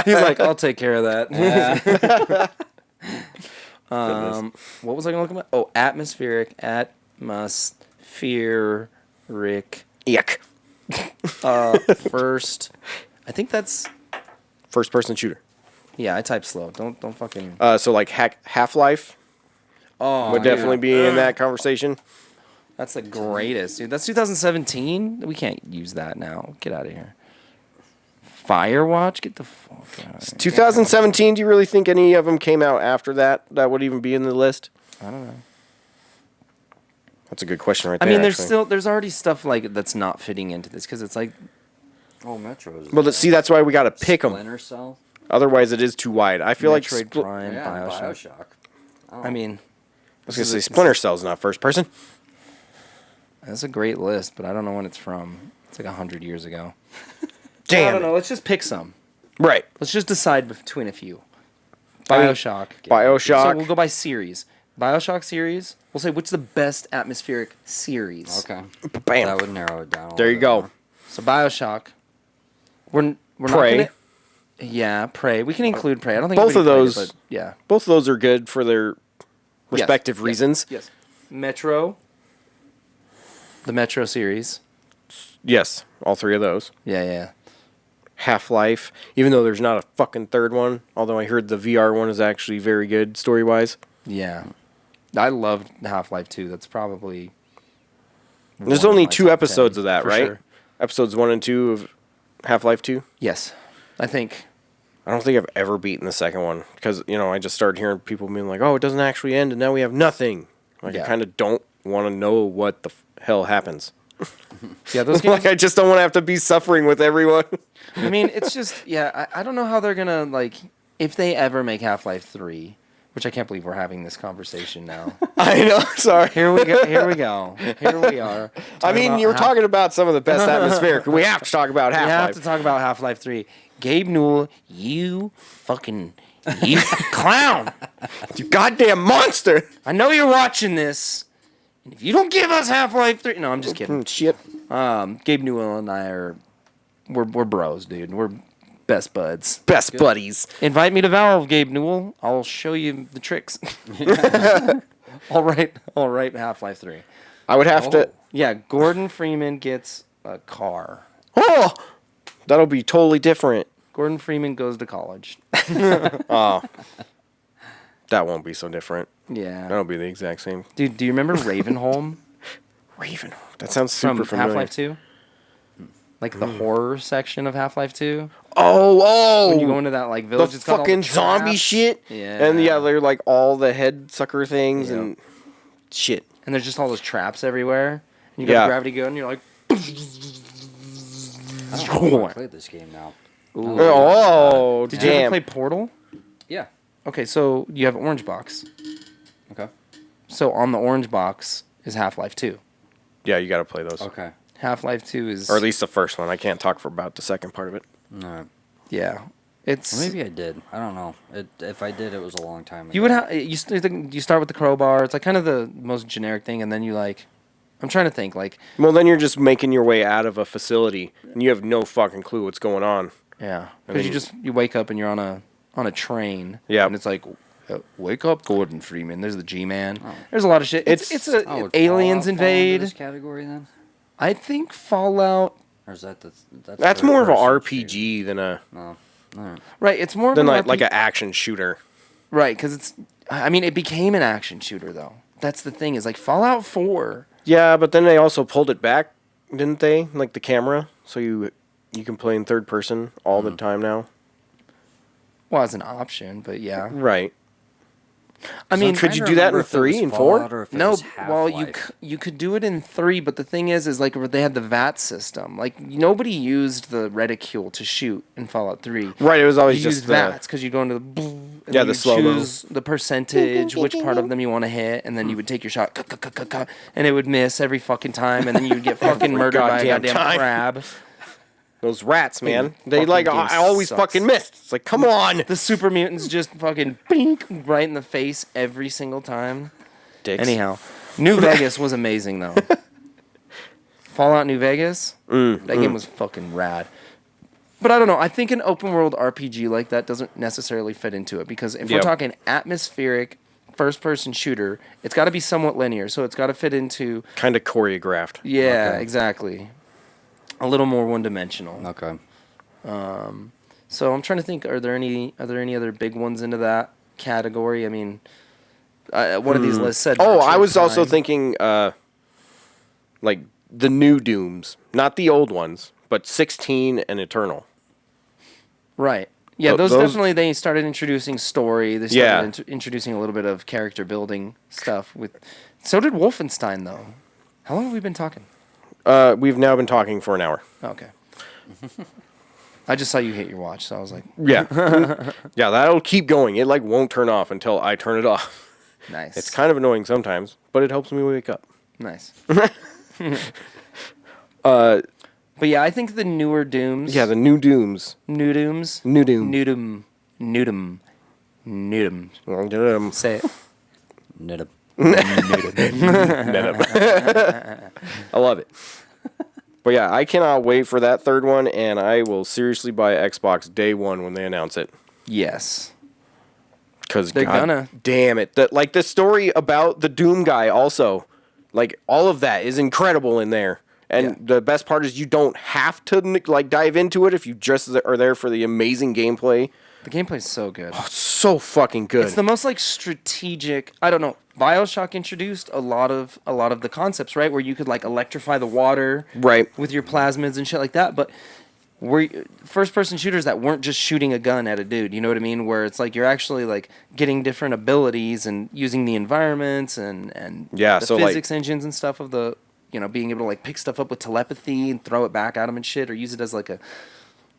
He's like, I'll take care of that. What was I gonna look at? Oh, atmospheric. Yuck. First. I think that's. First person shooter. Yeah, I type slow. Don't fucking. So like Half-Life Oh, would definitely be in that conversation. That's the greatest, dude. That's 2017. We can't use that now. Get out of here. Firewatch. Get the fuck out of here. 2017. Do you really think any of them came out after that? That would even be in the list. I don't know. That's a good question, right I there. mean, actually. there's already stuff like that's not fitting into this because it's like Oh, Metro's. Well, see, that's why we got to pick them. Splinter Cell. Otherwise, it is too wide. I feel Metroid like. Prime, Yeah, Bioshock. Oh. I mean, I was gonna say Splinter Cell's not first person. that's a great list, but I don't know when it's from. It's like 100 years ago. I Damn. don't know. Let's just pick some. Right. Let's just decide between a few. I mean, Bioshock. Bioshock. So we'll go by series. Bioshock series. We'll say what's the best atmospheric series. Okay. Bam. That would narrow it down. A There you little bit go. So Bioshock. We're Prey. not gonna, yeah, Prey. We can include Prey. I don't think Both of anybody played those- it, but yeah. Both of those are good for their respective Yes, reasons. Yes. Metro. The Metro series. Yes, all three of those. Yeah. Half-Life, even though there's not a fucking third one, although I heard the VR one is actually very good story-wise. Yeah. I loved Half-Life 2. That's probably There's one of only my 2 top episodes 10, of that, for right? sure. Episodes 1 and 2 of Half-Life 2. Yes. I think I don't think I've ever beaten the second one because, I just started hearing people being like, oh, it doesn't actually end and now we have nothing. Like, I Yeah. kind of don't want to know what the hell happens. yeah, those games Like, I just don't want to have to be suffering with everyone. I mean, it's just I don't know how they're gonna like if they ever make Half-Life 3, which I can't believe we're having this conversation now. I know, sorry. Here we go. Here we are. I mean, you were talking about some of the best atmospheric. We have to talk about We have Half-Life. to talk about Half-Life 3. Gabe Newell, you clown. You goddamn monster! I know you're watching this. And if you don't give us Half-Life 3, no, I'm just kidding. Shit. Gabe Newell and I we're bros, dude. We're best buds. Best buddies. Invite me to Valve, Gabe Newell. I'll show you the tricks. All right, Half-Life 3. I would have to... Yeah, Gordon Freeman gets a car. Oh! That'll be totally different. Gordon Freeman goes to college. Oh, that won't be so different. Yeah. That'll be the exact same. Dude, do you remember Ravenholm Raven. That sounds super from familiar. Half-Life 2? Like the horror section of Half-Life 2? Oh. When you go into that like the village, it's got all the fucking zombie traps. shit. Yeah. And yeah, they're like all the head sucker things Yep. and shit. And there's just all those traps everywhere. And you got Yeah. the gravity gun, and you're like, I don't know if I played this game now. Oh, did you damn. ever play Portal? Yeah. Okay, so you have Orange Box. Okay. So on the Orange Box is Half-Life 2. Yeah, you got to play those. Okay. Half-Life 2 is... Or at least the first one. I can't talk for about the second part of it. No. Yeah. It's... Well, maybe I did. I don't know. If I did, it was a long time ago. You would have... You start with the crowbar. It's like kind of the most generic thing, and then you like... I'm trying to think, like... Well, then you're just making your way out of a facility, and you have no fucking clue what's going on. Yeah. And Because then you wake up and you're on a train. Yeah. And it's like... Wake up, Gordon Freeman. There's the G-Man. There's a lot of shit. It's It's aliens Fallout fall into invade. this category then? I think Fallout. Or is that's That's more of an third-person RPG than a shooter? Oh. All right. Right. It's more of than an like RPG an action shooter. Right, because it's. I mean, it became an action shooter though. That's the thing. Is like Fallout 4. Yeah, but then they also pulled it back, didn't they? Like the camera, so you can play in third person all the time now. Well, as an option, but yeah. Right. I mean, could you do that in 3 and 4? no. Well, you could do it in 3, but the thing is like they had the VAT system. Like nobody used the reticule to shoot in Fallout 3. Right. It was always You just used the VATs because you go into the and Yeah, then the you slow-mo. choose the percentage, which part of them you want to hit, and then you would take your shot, and it would miss every fucking time, and then you would get fucking murdered by a goddamn goddamn time. crab. those rats, man. They fucking like game I always sucks. fucking missed. It's like, come on, The super mutants just fucking bink right in the face every single time. dicks. Anyhow, New Vegas was amazing though. Fallout New Vegas, that game was fucking rad. But I don't know. I think an open world RPG like that doesn't necessarily fit into it because if we're Yep. talking atmospheric first person shooter, it's got to be somewhat linear. So it's got to fit into Kind of choreographed. yeah, Okay. exactly. A little more one dimensional. Okay. So I'm trying to think. Are there any other big ones into that category? I mean, one of these lists said. Oh, I Metroid was also Prime. thinking, like the new Dooms, not the old ones, but 16 and Eternal. Right. Yeah, Those- those definitely they started introducing story. They started Yeah. introducing a little bit of character building stuff with. So did Wolfenstein though. How long have we been talking? We've now been talking for an hour. Okay. I just saw you hit your watch, so I was like, Yeah, yeah, that'll keep going. It like won't turn off until I turn it off. nice. It's kind of annoying sometimes, but it helps me wake up. nice. But yeah, I think the newer Dooms. Yeah, the new Dooms. New Dooms. New Doom. Nudum. Say it. Nid I love it. But yeah, I cannot wait for that third one, and I will seriously buy Xbox day one when they announce it. Yes. Because They're gonna. damn it, the story about the Doom guy also, like all of that is incredible in there. And Yeah. the best part is you don't have to like dive into it if you just are there for the amazing gameplay. The gameplay's so good. It's so fucking good. It's the most like strategic. I don't know. BioShock introduced a lot of the concepts, right? Where you could like electrify the water, Right. with your plasmids and shit like that. But first-person shooters that weren't just shooting a gun at a dude. You know what I mean? Where it's like you're actually like getting different abilities and using the environments and Yeah, the so, like- physics engines and stuff of the being able to like pick stuff up with telepathy and throw it back at them and shit, or use it as like a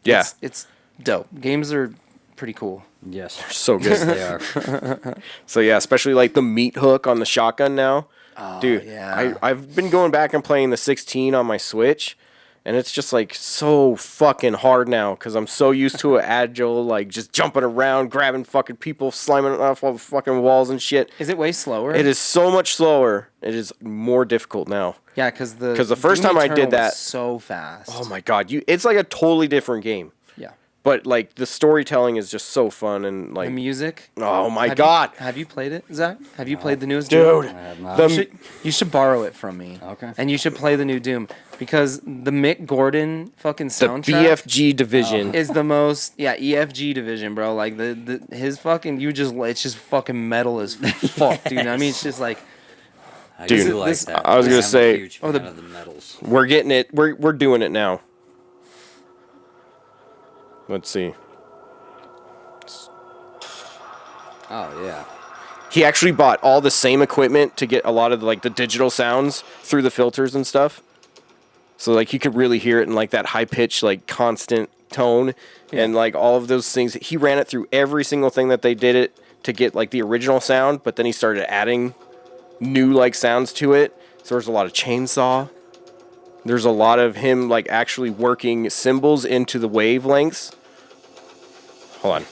Yeah. It's dope. Games are pretty cool. Yes. So good. They are. So yeah, especially like the meat hook on the shotgun now. Dude, yeah. I've been going back and playing the 16 on my Switch, and it's just like so fucking hard now because I'm so used to it agile, like just jumping around, grabbing fucking people, slamming off all the fucking walls and shit. Is it way slower? It is so much slower. It is more difficult now. Yeah, because the 'Cause the first Doom time I did Eternal was that- so fast. Oh my god, it's like a totally different game. Yeah. But like the storytelling is just so fun and like The music. oh my Have god. have you played it, Zach? Have you played the newest Dude. Doom? I have not. The- You should borrow it from me. Okay. And you should play the new Doom. because the Mick Gordon fucking The soundtrack BFG division. is the most EFG division, bro. Like his fucking it's just fucking metal as fuck, dude. I mean, it's just like I Dude, do like this- that. I was gonna I'm say- a huge fan of the metals. We're getting it. We're doing it now. Let's see. Oh yeah. He actually bought all the same equipment to get a lot of like the digital sounds through the filters and stuff. So like you could really hear it in like that high pitch, like constant tone and like all of those things. He ran it through every single thing that they did it to get like the original sound, but then he started adding new like sounds to it. So there's a lot of chainsaw. There's a lot of him like actually working cymbals into the wavelengths. Hold on.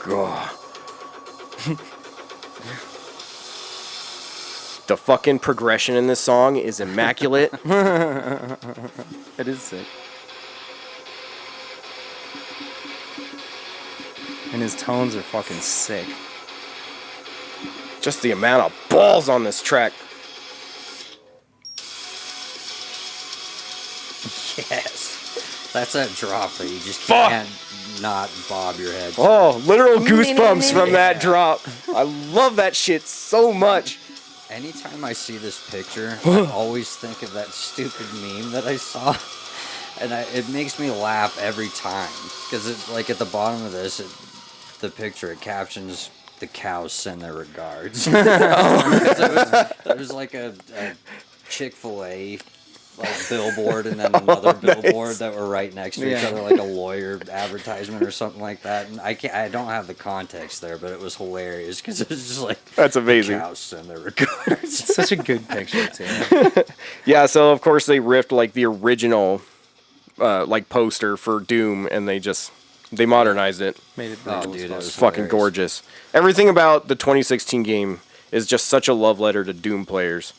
God. The fucking progression in this song is immaculate. it is sick. And his tones are fucking sick. Just the amount of balls on this track. Yes. That's that drop that you just Fuck. can't not bob your head. Oh, literal goosebumps from that drop. I love that shit so much. Anytime I see this picture, I always think of that stupid meme that I saw. And it makes me laugh every time. Because it, like at the bottom of this, the picture, it captions, "The cows send their regards." There's like a Chick-fil-A like billboard and then another billboard that were right next to each other, like a lawyer advertisement or something like that. And I don't have the context there, but it was hilarious because it was just like, That's amazing. cows send their regards. It's such a good picture too. Yeah, so of course they ripped like the original like poster for Doom and they modernized it. Made it Oh, brutal. dude, it It's was fucking hilarious. gorgeous. Everything about the 2016 game is just such a love letter to Doom players.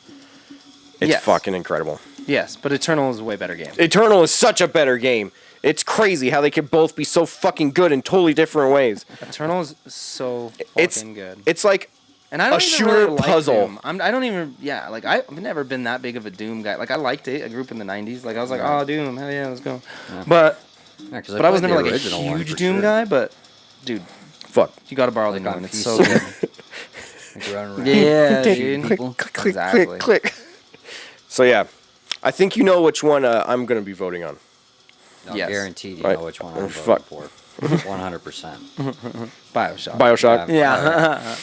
It's Yes. fucking incredible. Yes, but Eternal is a way better game. Eternal is such a better game. It's crazy how they could both be so fucking good in totally different ways. Eternal is so It's fucking good. It's like And I don't a even shooter really like puzzle. Doom. I don't even, yeah, like I've never been that big of a Doom guy. Like I liked it. I grew up in the 90s. Like I was like, oh, Doom, hell yeah, let's go. But Yeah, 'cause I was played never the like a original one huge for Doom sure. guy. But dude, Fuck. you got to borrow Like the new on one. It's PC. so good. Like running around. Yeah, shooting dude. people. Click, click, Exactly. click, click. So yeah, I think you know which one I'm gonna be voting on. No, Yes. guaranteed you Right. know which one Oh, I'm fuck. voting for. 100%. BioShock. BioShock. Yeah.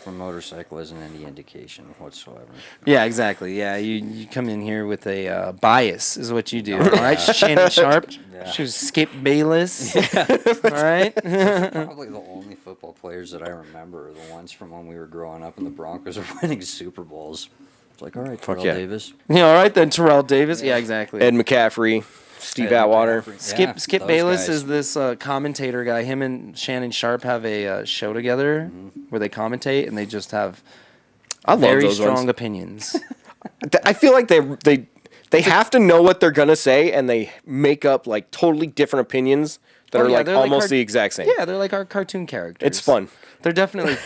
For motorcycle isn't any indication whatsoever. Yeah, exactly. Yeah, you come in here with a bias, is what you do. All right, Shannon Sharp. Yeah. She was Skip Bayless. All right. Probably the only football players that I remember are the ones from when we were growing up and the Broncos were winning Super Bowls. It's like, all right, Fuck Terrell yeah. Davis. Yeah, all right then. Terrell Davis. Yeah, exactly. Ed McCaffrey, Steve Ed Atwater. McCaffrey. Skip Yeah, Skip those Bayless guys. is this commentator guy. Him and Shannon Sharp have a show together where they commentate and they just have I love very those strong ones. opinions. I feel like they have to know what they're gonna say, and they make up like totally different opinions that Oh, are yeah, like they're like almost hard- the exact same. Yeah, they're like our cartoon characters. It's fun. They're definitely,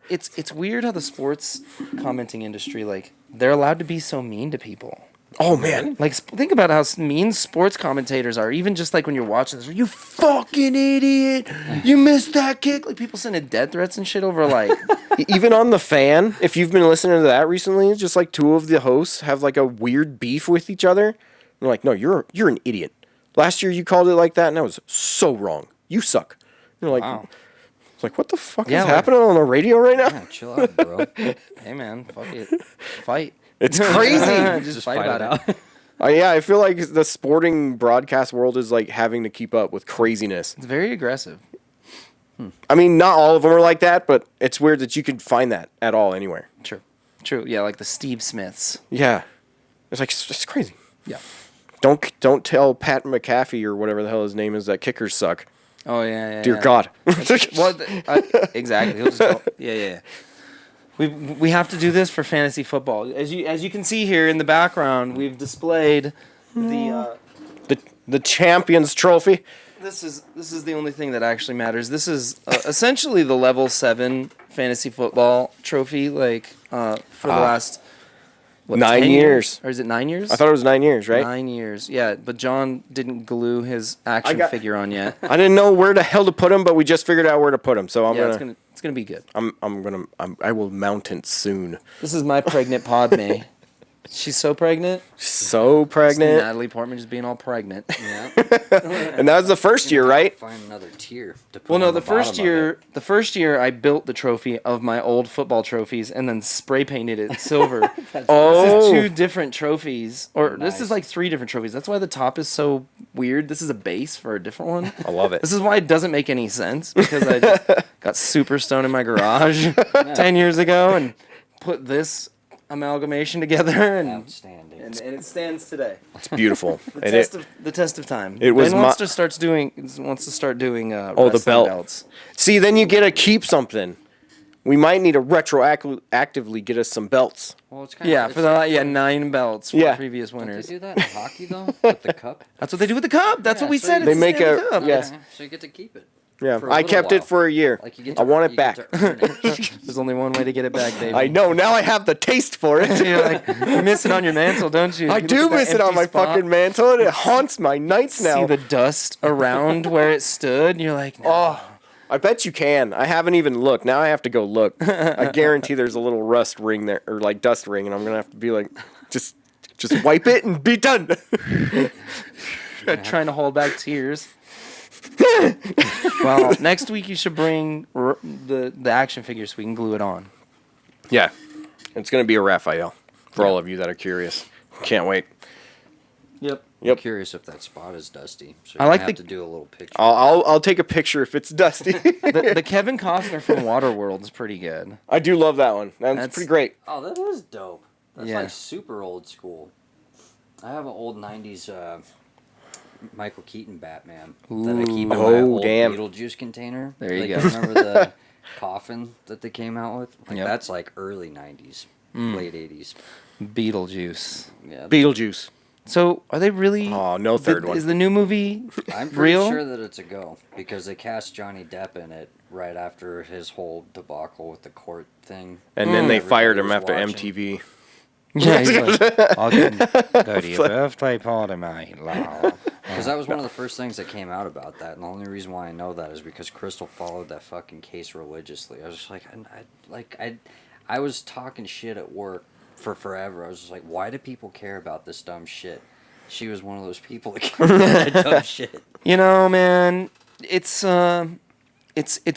it's weird how the sports commenting industry, like, they're allowed to be so mean to people. Oh man, Like, think about how mean sports commentators are. Even just like when you're watching this, you fucking idiot, you missed that kick. Like people sending death threats and shit over like, even on The Fan, if you've been listening to that recently, it's just like two of the hosts have like a weird beef with each other. They're like, no, you're an idiot. Last year you called it like that, and that was so wrong. You suck. You're like, wow. it's like what the fuck Yeah, is like- happening on the radio right now? Yeah, chill out, bro. Hey man, fuck it, fight. It's crazy. just fight about it. Yeah, I feel like the sporting broadcast world is like having to keep up with craziness. It's very aggressive. I mean, not all of them are like that, but it's weird that you could find that at all anywhere. True. Yeah, like the Steve Smiths. Yeah, it's like it's crazy. Yeah. Don't tell Pat McAfee or whatever the hell his name is that kickers suck. Oh yeah. Dear yeah. God. Well, exactly. He'll just go, yeah. We have to do this for fantasy football. As you can see here in the background, we've displayed the the Champions Trophy. This is the only thing that actually matters. This is essentially the level 7 fantasy football trophy, like for the last 9 10 years. or is it 9 years? I thought it was 9 years, right? 9 years. Yeah, but John didn't glue his action figure on yet. I didn't know where the hell to put him, but we just figured out where to put him. So it's gonna be good. I will mount it soon. This is my pregnant Padme. She's so pregnant. So It's pregnant. Natalie Portman just being all pregnant. Yeah. And that was the first year, right? Find another tier to put Well, no, on the first bottom of year, it. the first year I built the trophy of my old football trophies and then spray painted it silver. Oh. This is 2 different trophies, or this Nice. is like 3 different trophies. That's why the top is so weird. This is a base for a different one. I love it. This is why it doesn't make any sense because I just got super stoned in my garage 10 years ago and put this amalgamation together and Outstanding. it stands today. It's beautiful. The test of time. It was Ben wants to start doing the wrestling belt. belts. See, then you get to keep something. We might need to retroactively get us some belts. Well, it's kind Yeah, of, for the 9 belts for Yeah. previous Don't they winners. do that in hockey though with the cup? That's what they do with the cup. That's Yeah, what we so said. you- It's They the make Stanley a- Cup. yeah. Okay, so you get to keep it. Yeah, For a I little kept it while. for a year. Like you get I to, want it you back. get to earn it. There's only one way to get it back, baby. I know. Now I have the taste for it. You're like, you miss it on your mantle, don't you? I You look do at that miss it on empty my spot, fucking mantle, and it haunts my nights See now. the dust around where it stood, and you're like, Oh, I bet you can. I haven't even looked. Now I have to go look. I guarantee there's a little rust ring there, or like dust ring, and I'm gonna have to be like, just wipe it and be done. trying to hold back tears. Well, next week you should bring the action figure so we can glue it on. Yeah, it's gonna be a Raphael for all of you that are curious. Can't wait. Yep. I'm Yep. curious if that spot is dusty. So I you like have the- to do a little picture. I'll take a picture if it's dusty. The Kevin Costner from Waterworld is pretty good. I do love that one. That's That's- pretty great. Oh, that is dope. That's Yeah. like super old school. I have an old '90s Michael Keaton Batman that I keep in my Oh, old damn. Beetlejuice container. There you Like, go. Remember the coffin that they came out with? Like Yep. that's like early '90s, late '80s. Beetlejuice. Yeah, Beetlejuice. So, are they really? Oh, no third one. Is the new movie I'm pretty real? sure that it's a go because they cast Johnny Depp in it right after his whole debacle with the court thing. And then they Everybody fired him was after watching. MTV. Yeah, he's like, I'll go to your birthday party, mate. Because that was one of the first things that came out about that, and the only reason why I know that is because Crystal followed that fucking case religiously. I was just like, I was talking shit at work for forever. I was just like, why do people care about this dumb shit? She was one of those people that cared about that dumb shit. You know, man, it's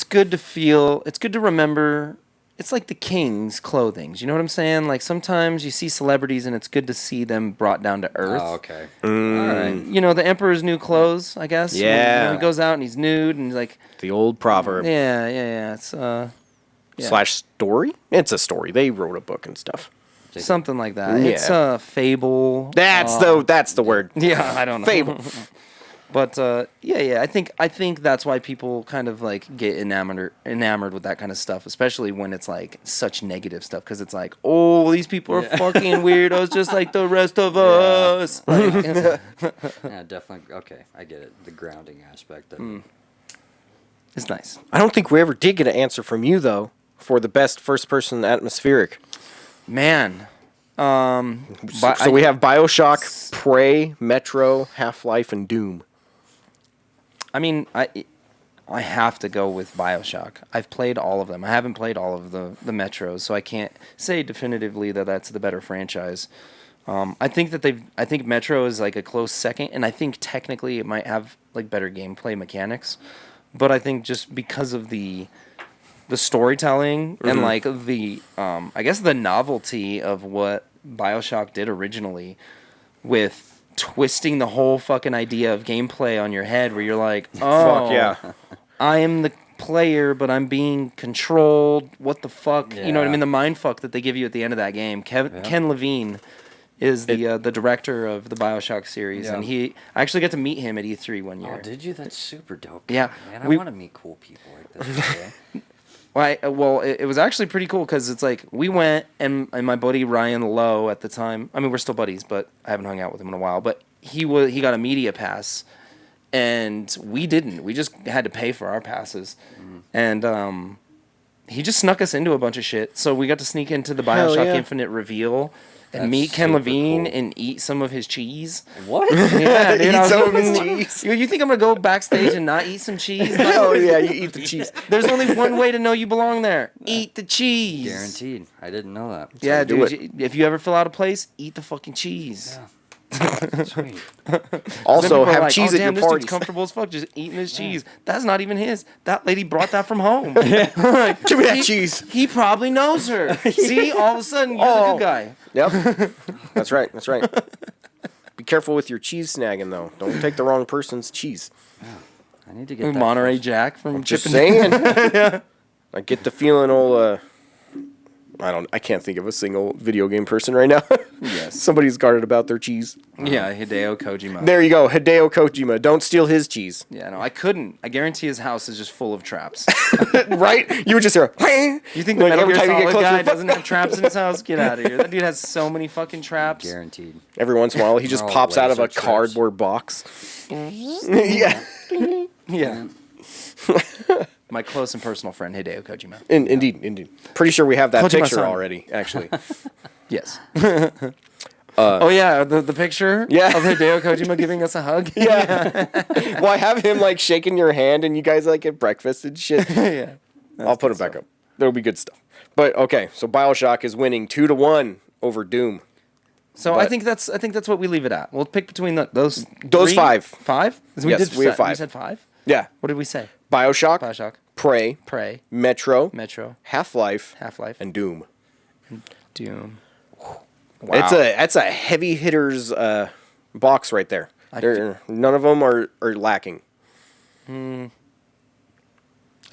good to feel. It's good to remember. It's like the king's clothing. You know what I'm saying? Like sometimes you see celebrities and it's good to see them brought down to earth. Oh, okay. All right. You know, the emperor's new clothes, I guess. When, Yeah. he goes out and he's nude and he's like, The old proverb yeah. It's yeah. slash story. It's a story. They wrote a book and stuff. something like that. Yeah. It's a fable. That's the word. Yeah, I don't know. Fable. But yeah, I think that's why people kind of like get enamored with that kind of stuff, especially when it's like such negative stuff, because it's like, oh, these people are fucking weirdos, just like the rest of us. Like, Yeah, definitely. Okay, I get it. The grounding aspect of it. it's nice. I don't think we ever did get an answer from you though for the best first person atmospheric. Man. So we have BioShock, Prey, Metro, Half-Life, and Doom. I mean, I have to go with BioShock. I've played all of them. I haven't played all of the Metros, so I can't say definitively that that's the better franchise. I think Metro is like a close second, and I think technically it might have like better gameplay mechanics, but I think just because of the storytelling and like the I guess the novelty of what BioShock did originally with twisting the whole fucking idea of gameplay on your head, where you're like, oh, Fuck yeah. I am the player, but I'm being controlled. What the fuck? You know what I Yeah. mean? The mind fuck that they give you at the end of that game. Ken Levine is the director of the BioShock series, and I actually got to meet him at E3 one year. Oh, did you? That's super dope. Yeah, Man, I we- want to meet cool people like this. Okay? Well, it was actually pretty cool because it's like we went and my buddy Ryan Lowe at the time. I mean, we're still buddies, but I haven't hung out with him in a while. But he got a media pass, and we didn't. We just had to pay for our passes, and he just snuck us into a bunch of shit. So we got to sneak into the Hell Bioshock yeah. Infinite reveal and That's meet Ken super Levine cool. and eat some of his cheese. What? Yeah, dude, Eat I was some of his hoping- cheese. You think I'm gonna go backstage and not eat some cheese? Oh yeah, you eat the cheese. There's only one way to know you belong there. Eat the cheese. Guaranteed. I didn't know that. Yeah, do dude. it. If you ever fill out a place, eat the fucking cheese. Sweet. Then Also, people are have like, cheese oh, at damn, your this dude's parties. comfortable as fuck, just eating his cheese. That's not even his. That lady brought that from home. Like, Give me that he- cheese. He probably knows her. See, all of a sudden, you're the Oh. good guy. Yep. That's right. That's right. Be careful with your cheese snagging, though. Don't take the wrong person's cheese. I need to get that Monterey first. Jack from Just Chippendale. saying. I get the feeling I can't think of a single video game person right now. Yes. Somebody's guarded about their cheese. Yeah, Hideo Kojima. There you go. Hideo Kojima. Don't steal his cheese. Yeah, no, I couldn't. I guarantee his house is just full of traps. Right? You would just hear You think the like Metal every Gear time you get Solid close to guy the doesn't have traps in his house? Get out of here. That dude has so many fucking traps. Guaranteed. Every once in a while, he just They're all pops out of a laser traps. cardboard box. Yeah. Yeah. My close and personal friend, Hideo Kojima. Indeed. Pretty sure we have that Kojima-san. picture already, actually. Yes. Oh, yeah, the picture Yeah. of Hideo Kojima giving us a hug. Yeah. Well, I have him like shaking your hand and you guys like at breakfast and shit. Yeah. I'll put it back up. That'll be good stuff. But okay, so BioShock is winning 2-1 over Doom. So But- I think that's what we leave it at. We'll pick between those Those three? five. 5? Yes, we have 5. We said 5? Yeah. What did we say? BioShock, Bioshock, Prey, Prey, Metro, Metro, Half-Life, Half-Life, and Doom. Doom. That's a heavy hitters box right there. None of them are lacking. I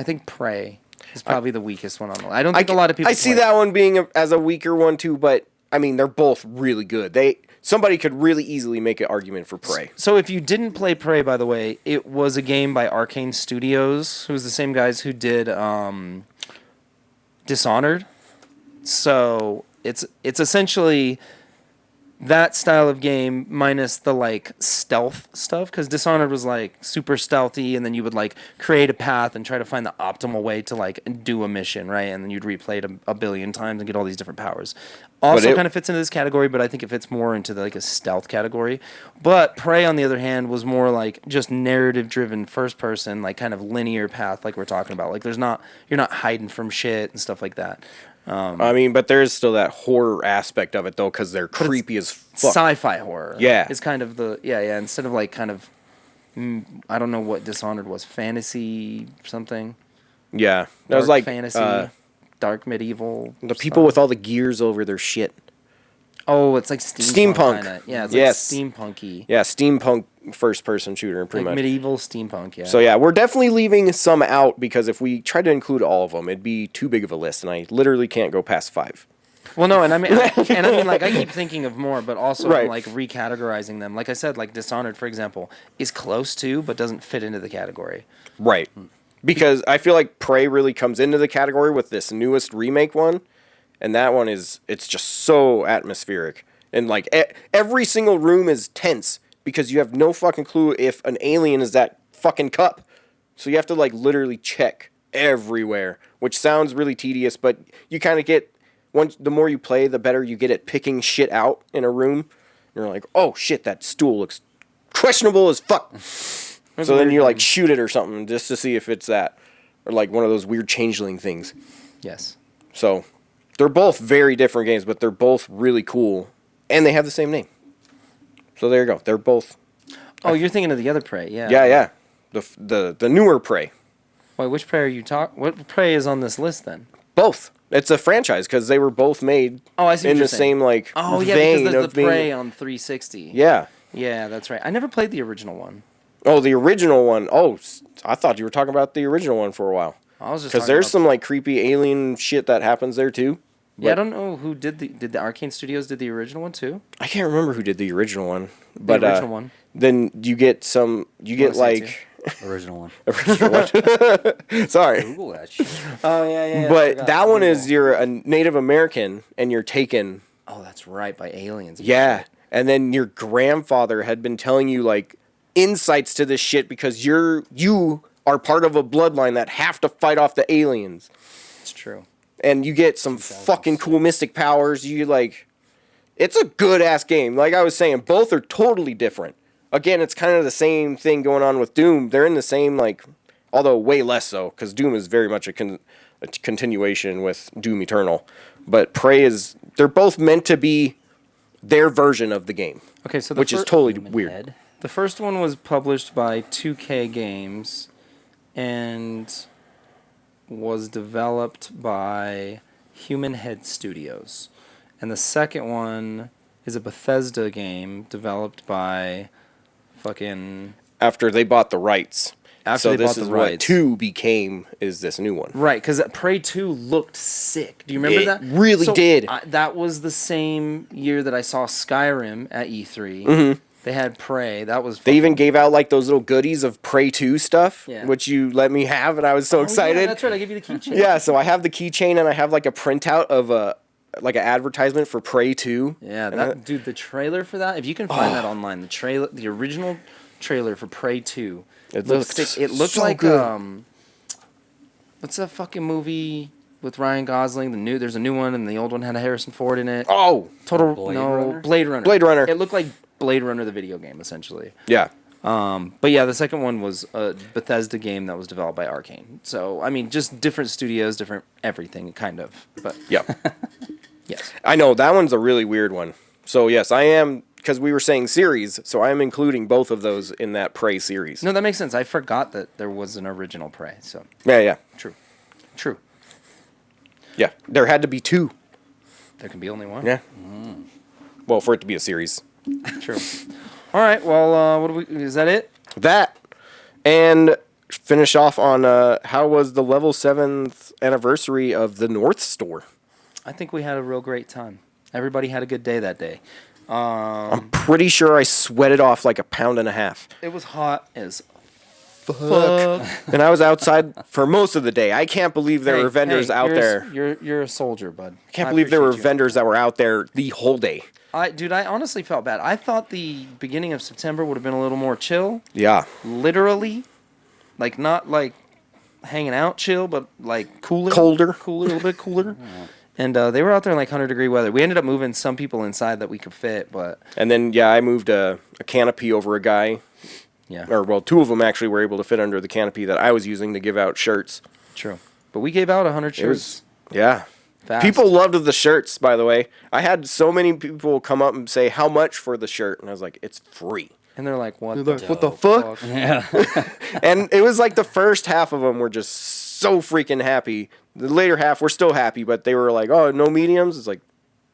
think Prey is probably the weakest one on the list. I don't think a lot of people I see play. that one being as a weaker one too, but I mean they're both really good. Somebody could really easily make an argument for Prey. So if you didn't play Prey, by the way, it was a game by Arcane Studios, who's the same guys who did Dishonored. So it's essentially that style of game minus the like stealth stuff, because Dishonored was like super stealthy, and then you would like create a path and try to find the optimal way to like do a mission, right? And then you'd replay it a billion times and get all these different powers. Also kind of fits into this category, but I think it fits more into like a stealth category. But Prey, on the other hand, was more like just narrative driven, first person, like kind of linear path, like we're talking about. Like you're not hiding from shit and stuff like that. I mean, but there is still that horror aspect of it though, because they're creepy as fuck. Sci-fi horror. Yeah. Is kind of the instead of like kind of I don't know what Dishonored was, fantasy something. Yeah, that Dark was like fantasy, dark medieval. the people with all the gears over their shit. Oh, it's like Steampunk. Kinda. Yeah, it's Yes. like steampunky. Yeah, steampunk first-person shooter, pretty Like much. medieval steampunk, yeah. So yeah, we're definitely leaving some out because if we try to include all of them, it'd be too big of a list, and I literally can't go past 5. Well, no, and I mean, like I keep thinking of more, but also Right. I'm like recategorizing them. Like I said, like Dishonored, for example, is close to, but doesn't fit into the category. Right. Because I feel like Prey really comes into the category with this newest remake one, and that one it's just so atmospheric. And like every single room is tense because you have no fucking clue if an alien is that fucking cup. So you have to like literally check everywhere, which sounds really tedious, but you kind of get the more you play, the better you get at picking shit out in a room. You're like, "Oh shit, that stool looks questionable as fuck." So then you like shoot it or something just to see if it's that, or like one of those weird changeling things. Yes. So they're both very different games, but they're both really cool, and they have the same name. So there you go. They're both. Oh, you're thinking of the other Prey, yeah. Yeah. The newer Prey. Wait, which Prey are you talking? What Prey is on this list then? Both. It's a franchise because they were both made. Oh, I see what in you're the saying. same like. Oh yeah, vein because there's of the Prey being. on 360. Yeah. Yeah, that's right. I never played the original one. Oh, the original one. Oh, I thought you were talking about the original one for a while. I was just Because talking there's about- some like creepy alien shit that happens there too. Yeah, I But don't know who did the Arcane Studios did the original one too. I can't remember who did the original one. But original one. Then you get some. You get wanna say it like. Original one. Original one. Sorry. Google that shit. Oh yeah. But that one is you're a Native American and you're taken. Oh, that's right, by aliens. and Yeah. shit. And then your grandfather had been telling you like insights to this shit because you are part of a bloodline that have to fight off the aliens. It's true. And you get some fucking cool mystic powers. It's a good ass game. Like I was saying, both are totally different. Again, it's kind of the same thing going on with Doom. They're in the same, like, although way less so, because Doom is very much a continuation with Doom Eternal. But Prey they're both meant to be their version of the game. Okay, so which is totally weird. Head. The first one was published by 2K Games and was developed by Human Head Studios. And the second one is a Bethesda game developed by fucking... After they bought the rights. After they bought the So this is rights. what 2 became, is this new one. Right, because Prey 2 looked sick. Do you remember It that? really did. That was the same year that I saw Skyrim at E3. Mm-hmm. They had Prey. That was They even gave out like those little goodies of Prey 2 stuff, Yeah. which you let me have, and I was so excited. Yeah, that's right. I gave you the keychain. Yeah, so I have the keychain and I have like a printout of like an advertisement for Prey 2. Yeah, dude, the trailer for that, if you can find that online, the original trailer for Prey 2. It looked looked sick. It looked so like good. what's that fucking movie with Ryan Gosling? There's a new one and the old one had a Harrison Ford in it. Oh, Blade Runner? Blade Runner. Blade Runner. It looked like Blade Runner the video game essentially. yeah. But yeah, the second one was a Bethesda game that was developed by Arcane. So, I mean, just different studios, different everything, kind of. But Yep. yes. I know, that one's a really weird one. So yes, I am, because we were saying series, so I am including both of those in that Prey series. No, that makes sense. I forgot that there was an original Prey. So, Yeah. true. Yeah. There had to be 2. There can be only one. Yeah. Well, for it to be a series. True. All right. Well, is that it? That, and finish off on how was the level 7th anniversary of the North Store? I think we had a real great time. Everybody had a good day that day. I'm pretty sure I sweated off like 1.5 pounds. It was hot as fuck. And I was outside for most of the day. I can't believe there were vendors out there. You're a soldier, bud. I can't believe there were appreciate you. vendors that were out there the whole day. I honestly felt bad. I thought the beginning of September would have been a little more chill. Yeah. Literally. Like, not like hanging out chill, but like cooler. Colder. Cooler, a little bit cooler. And they were out there in like 100-degree weather. We ended up moving some people inside that we could fit, but... And then, yeah, I moved a canopy over a guy. Yeah. Or, well, 2 of them actually were able to fit under the canopy that I was using to give out shirts. True. But we gave out 100 It was, shirts. yeah. Fast. People loved the shirts, by the way. I had so many people come up and say, how much for the shirt? And I was like, it's free. And they're like, what What the fuck? Yeah. And it was like the first half of them were just so freaking happy. The later half were still happy, but they were like, oh, no mediums? It's like,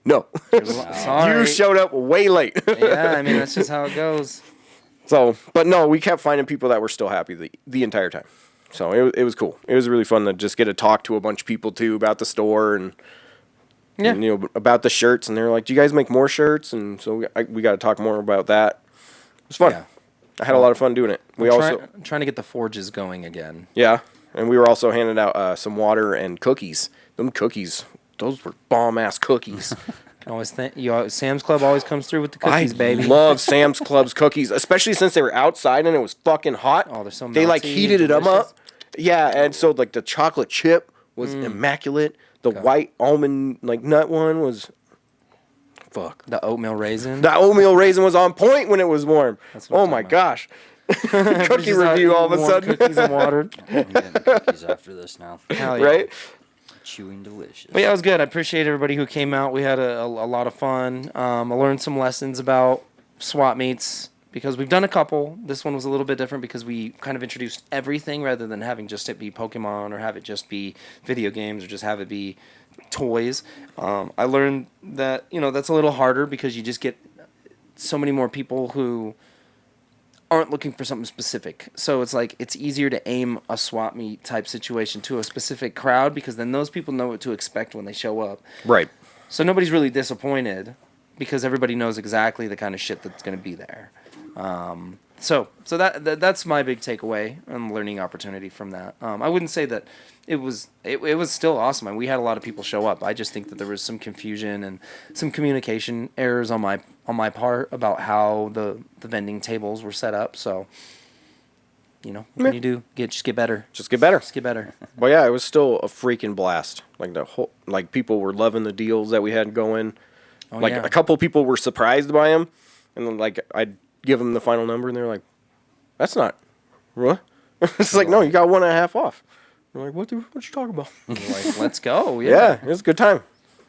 no. Sorry. You showed up way late. Yeah, I mean, that's just how it goes. So, but no, we kept finding people that were still happy the entire time. So it was cool. It was really fun to just get to talk to a bunch of people too about the store and Yeah. you know, about the shirts. And they're like, "Do you guys make more shirts?" And so we got to talk more about that. It was fun. Yeah. I had a lot of fun doing it. We I'm trying to get the forges going again. yeah, and we were also handing out some water and cookies. Them cookies, those were bomb ass cookies. Can always Sam's Club always comes through with the cookies, I baby. love Sam's Club's cookies, especially since they were outside and it was fucking hot. Oh, they're so They like melty heated and it up. delicious. Yeah, and so like the chocolate chip was immaculate. The white almond like nut one was fuck. The oatmeal raisin. The oatmeal raisin was on point when it was warm. That's what Oh I'm my talking gosh. Cookie Just out review all of a eating warm sudden. Cookies and water. I'm getting cookies after this now. Hell yeah. Right? Chewing delicious. But yeah, it was good. I appreciate everybody who came out. We had a lot of fun. I learned some lessons about swap meets because we've done a couple. This one was a little bit different because we kind of introduced everything rather than having just it be Pokemon or have it just be video games or just have it be toys. I learned that, that's a little harder because you just get so many more people who aren't looking for something specific. So it's like it's easier to aim a swap meet type situation to a specific crowd because then those people know what to expect when they show up. Right. So nobody's really disappointed because everybody knows exactly the kind of shit that's going to be there. So that's my big takeaway and learning opportunity from that. I wouldn't say that it was still awesome. And we had a lot of people show up. I just think that there was some confusion and some communication errors on on my part about how the vending tables were set up. So, you know, what can you do? Just get better. Just get better. Just get better. But yeah, it was still a freaking blast. Like the whole, like people were loving the deals that we had going. Oh, Like yeah. a couple people were surprised by them, and then like I'd give them the final number, and they're like, "That's not what." It's like, no, you got 1.5 off. They're like, what you talking about? Like, let's go. Yeah, Yeah. it was a good time.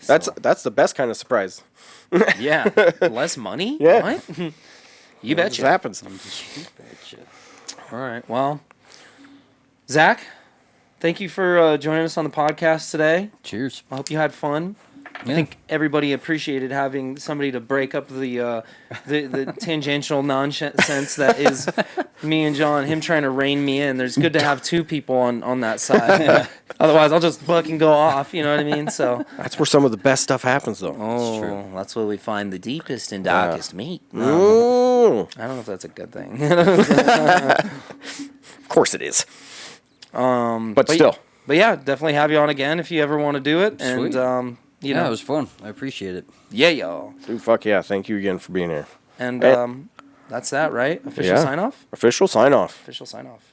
That's the best kind of surprise. Yeah. Less money? Yeah. What? You It betcha. happens. Betcha. All right. Well, Zach, thank you for joining us on the podcast today. Cheers. I hope you had fun. I think everybody appreciated having somebody to break up the tangential nonsense that is me and John, him trying to rein me in. There's good to have two people on that side. Otherwise, I'll just fucking go off. You know what I mean? So. That's where some of the best stuff happens, though. Oh, that's where we find the deepest and darkest meat. Ooh. I don't know if that's a good thing. Of course it is. But still. But yeah, definitely have you on again if you ever want to do it. Sweet. And you Yeah, know, it was fun. I appreciate it. yeah, y'all. Dude, fuck yeah. Thank you again for being here. And Hey. that's that, right? Official Yeah. sign off. Official sign off. Official sign off.